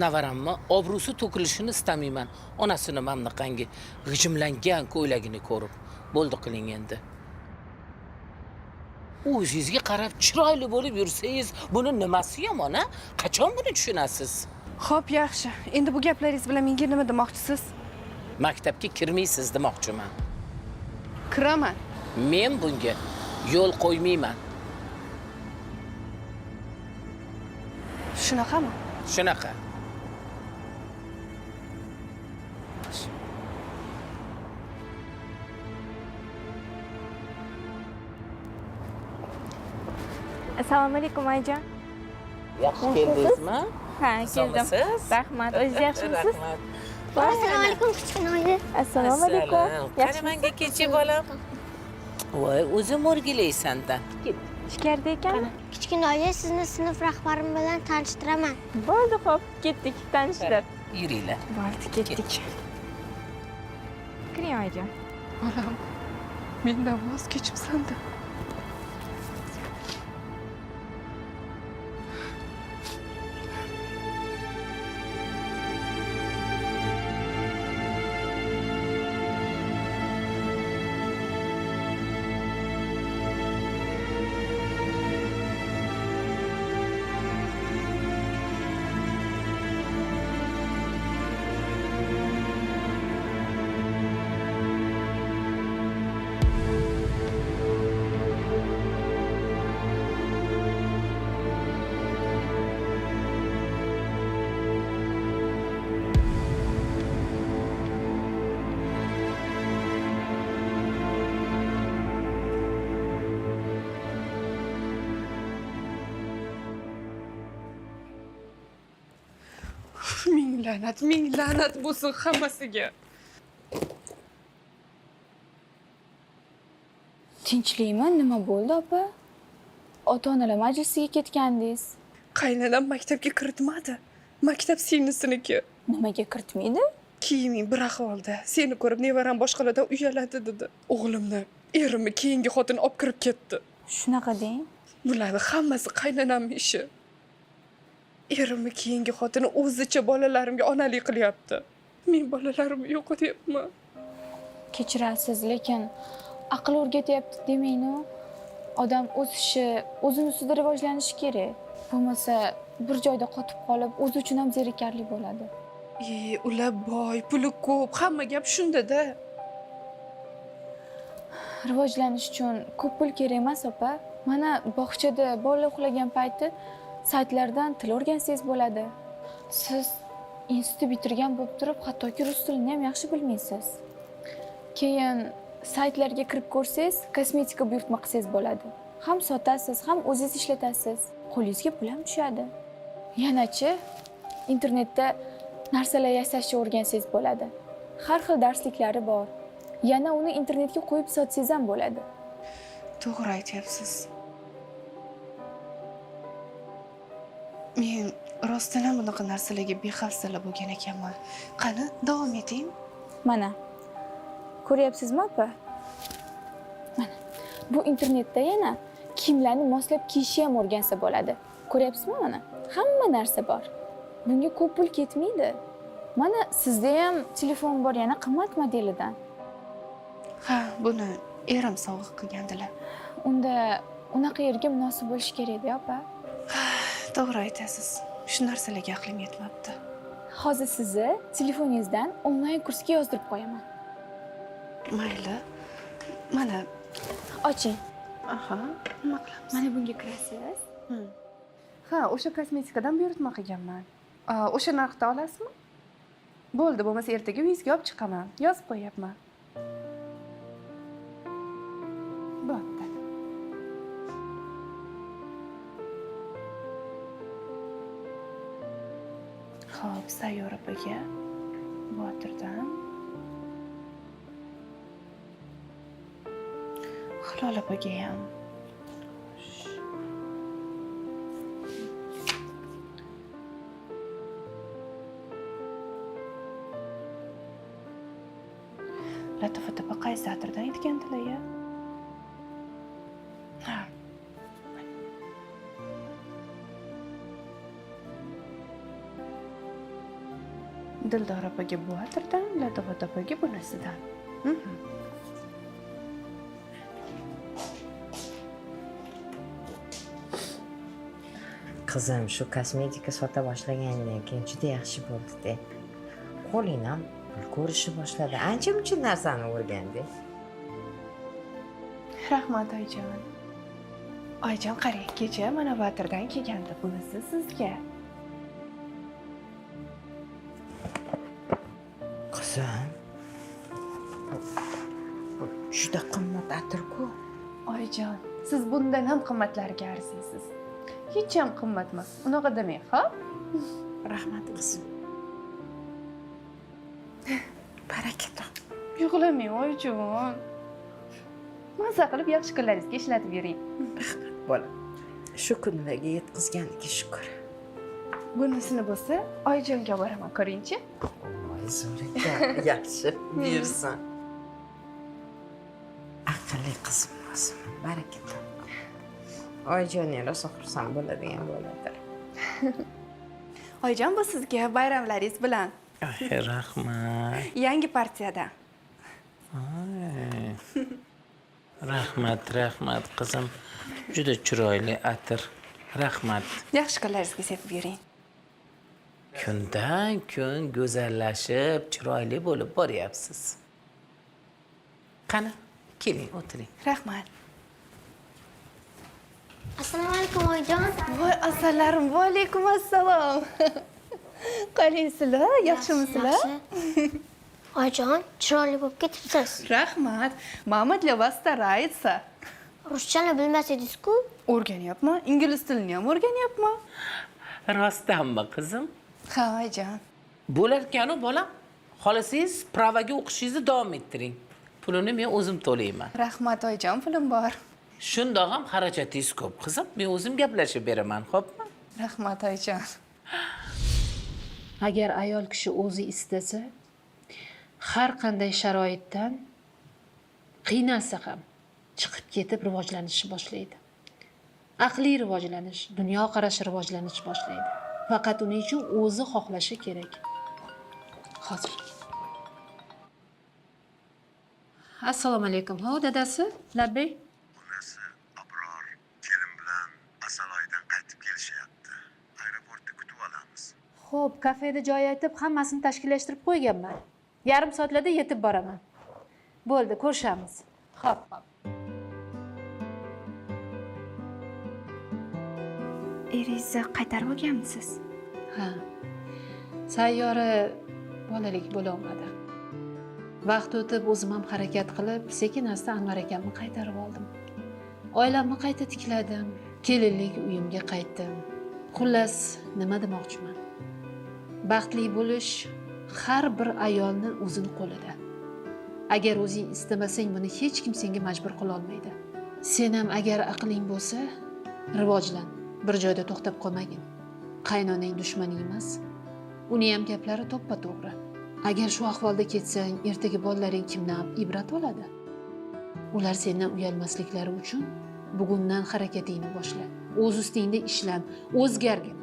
Navaramni obro'si to'kilishini istamayman. Onasini mana bunaqangi g'ijimlangan ko'ylagini ko'rib. Bo'ldi qiling endi. O'zingizga qarab chiroyli bo'lib yursangiz, buni nimasi yomon, a? Qachon buni tushunasiz? Xo'p, yaxshi. Endi bu gaplaringiz bilan menga nima demoqchisiz? Maktabga kirmaysiz demoqchiman. Kiraman. Men bunga yo'l qo'ymayman. Shunaqami? Shunaqa. Assalomu alaykum oyijon. Yaxshi keldingizmi? Ha, keldim. Rahmat. O'zingiz yaxshimisiz? Rahmat. Assalomu alaykum kichkina oyi. Assalomu alaykum. Qani menga kechi bolam. Voy, o'zim o'rgilaysan-da. Ichkarida ekan. Kichkina oyi, sizni sinf rahbarim bilan tanishtiraman. Bo'ldi, xo'p, ketdik, tanishdir. Yuringlar. Bo'ldi, ketdik. Kiring oyijon. Bolam, mendan voz kechibsan-da. Ming la'nat bo'lsin hammasiga. Tinchlikmi? Nima bo'ldi, opa? Ota-onalar majlisiga ketgandingiz. Qaynonam maktabga kiritmadi. Maktab singlisniki. Nimaga kiritmaydi? Kiyiming bir ahvolda. Seni ko'rib nevaram boshqalardan uyaladi dedi. O'g'limni erimni keyingi xotin olib kirib ketdi. Shunaqa deng. Bularning hammasi qaynonamning ishi. Erimni keyingi xotini o'zicha bolalarimga onalik qilyapti. Men bolalarim yo'q deyapman. Kechirasiz, lekin aql o'rgatyapti demayni. Odam o'sishi, o'zini ustida rivojlanishi kerak. Bo'lmasa bir joyda qotib qolib, o'zi uchun ham zerikarli bo'ladi. Ular boy, puli ko'p, hamma gap shunda-da. Rivojlanish uchun ko'p pul kerak emas, opa. Mana bog'chada bola uxlagan payti saytlardan til o'rgansangiz bo'ladi. Siz institut bitirgan bo'lib turib, hattoki rus tilini ham yaxshi bilmaysiz. Keyin saytlarga kirib ko'rsangiz, kosmetika buyurtma qilsangiz bo'ladi. Ham sotasiz, ham o'zingiz ishlatasiz. Qo'lingizga pul ham tushadi. Yanachi internetda narsalar yasashni o'rgansangiz bo'ladi. Har xil darsliklari bor. Yana uni internetga qo'yib sotsangiz ham bo'ladi. To'g'ri aytyapsiz. Men rostdan ham bunaqa narsalarga behafsala bo'lgan ekanman. Qani, davom eting. Mana. Ko'ryapsizmi, opa? Mana. Bu internetda yana kiyimlarni moslab kiyishni ham o'rgansa bo'ladi. Ko'ryapsizmi mana? Hamma narsa bor. Bunga ko'p pul ketmaydi. Mana sizda ham telefon bor, yana qimmat modelidan. Ha, buni erim sovg'a qilgandilar. Unda unaqa yerga munosib bo'lish kerak-da, opa. To'g'ri aytasiz. Shu narsalarga aqlim yetmabdi. Hozir sizni telefoningizdan onlayn kursga yozdirib qo'yaman. Mayli. Mana oching. Aha, nima qilamiz? Mana bunga kirasiz. Ha, o'sha kosmetikadan buyurtma qilganman. O'sha narxda olasizmi? Bo'ldi, bo'lmasa ertaga uyingizga olib chiqaman. Yozib qo'yapman. Bo'pti. Xo'p, Sayyor opaga, Botirdan. Hilol opaga ham. Latifat opa qaysi atirdan aytgandilar ya? Ha. Dildor opaga bu atirdan, Latifat opaga bunisidan. Qizim, shu kosmetika sota boshlagandan keyin juda yaxshi bo'ldi-da. Qo'ling ham pul ko'rishni boshladi. Ancha-muncha narsani o'rgandi. Rahmat oyijon. Oyijon qarang, kecha mana bu atirdan kelgandi. Bunisi sizga. Qizim, juda qimmat atir-ku. Oyijon, siz bundan ham qimmatlariga arziysiz. Hech ham qimmat emas. Unaqa demang, ha? Rahmat qizim. Baraka top. Yig'lamang oyijon. Maza qilib yaxshi kunlaringizga ishlatib yuring. Rahmat bolam. Shu kunlarga yetkazganiga shukr. Bunisini bo'lsa, oyijonga boraman, ko'ringchi. Voy, zo'raka. Yaxshi, buyursin. Aqlli qizim bo'lsin. Baraka top. Oyijoning rosa xursand bo'ladigan bo'ladi. Oyijon, bu sizga bayramlaringiz bilan. Rahmat. Yangi partiyadan. Rahmat qizim. Juda chiroyli atir. Rahmat. Yaxshi kunlaringizga sepib yuring. Kundan kun go'zallashib, chiroyli bo'lib boryapsiz. Qani, keling, o'tiring. Rahmat. Assalomu alaykum oyijon. Voy asalarim, va alaykum assalom. Qalaysizlar? Yaxshimisizlar? Oyijon, chiroyli bo'lib ketibsiz. Rahmat. Mama для вас старается. Ruschani bilmas edingiz-ku? O'rganyapman. Ingliz tilini ham o'rganyapman. Rostdanmi, qizim? Ha, oyijon. Bo'larkanu bolam. Xolasangiz, pravaga o'qishingizni davom ettiring. Pulini men o'zim to'layman. Rahmat oyijon, pulim bor. Shundoq ham xarajatingiz ko'p, qizim. Men o'zim gaplashib beraman, xo'pmi? Rahmat oyijon. Agar ayol kishi o'zi istasa, har qanday sharoitdan qiynalsa ham chiqib ketib rivojlanishni boshlaydi. Aqliy rivojlanish, dunyo qarashi rivojlanishni boshlaydi. Faqat uning uchun o'zi xohlashi kerak. Hozir. Assalomu alaykum. Ho, dadasi, labbay. Onasi Abror kelin bilan Asaloydan qaytib kelishyapti. Aeroportda kutib olamiz. Xo'p, kafeda joy aytib, hammasini tashkillashtirib qo'yganman. Yarim soatlarda yetib boraman. Bo'ldi, ko'rishamiz. Xo'p. Eringizni qaytarib olganmisiz? Ha. Sayyora bolalik bo'la olmadi. Vaqt o'tib o'zim ham harakat qilib, sekin-asta Anvar akamni qaytarib oldim. Oilamni qayta tikladim. Kelinlik uyimga qaytdim. Xullas, nima demoqchiman? Baxtli bo'lish har bir ayolni o'zini qo'lida. Agar o'zing istamasang, buni hech kim senga majbur qila olmaydi. Sen ham agar aqling bo'lsa, rivojlan. Bir joyda to'xtab qolmagin. Qaynonang dushmaning emas. Uni ham gaplari to'ppa-to'g'ri. Agar shu ahvolda ketsang, ertaga bolalaring kimdan ibrat oladi? Ular sendan uyalmasliklari uchun bugundan harakatingni boshla. O'z ustingda ishlan, o'zgargin.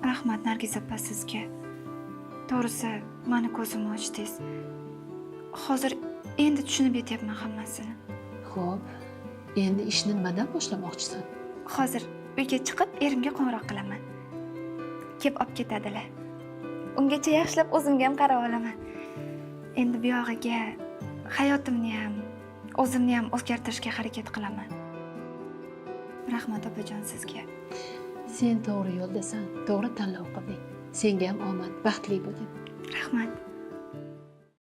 Rahmat Nargiz opa sizga. To'g'risi, meni ko'zimni ochdingiz. Hozir endi tushunib yetyapman hammasini. Xo'p, endi ishni nimadan boshlamoqchisan? Hozir uyga chiqib erimga qo'ng'iroq qilaman. Kelib olib ketadilar. Ungacha yaxshilab o'zimga ham qarab olaman. Endi bu yog'iga hayotimni ham, o'zimni ham o'zgartirishga harakat qilaman. Rahmat opajon sizga. Sen to'g'ri yo'ldasan, to'g'ri tanlov qilding. Senga ham omad, baxtli bo'lgin. Rahmat.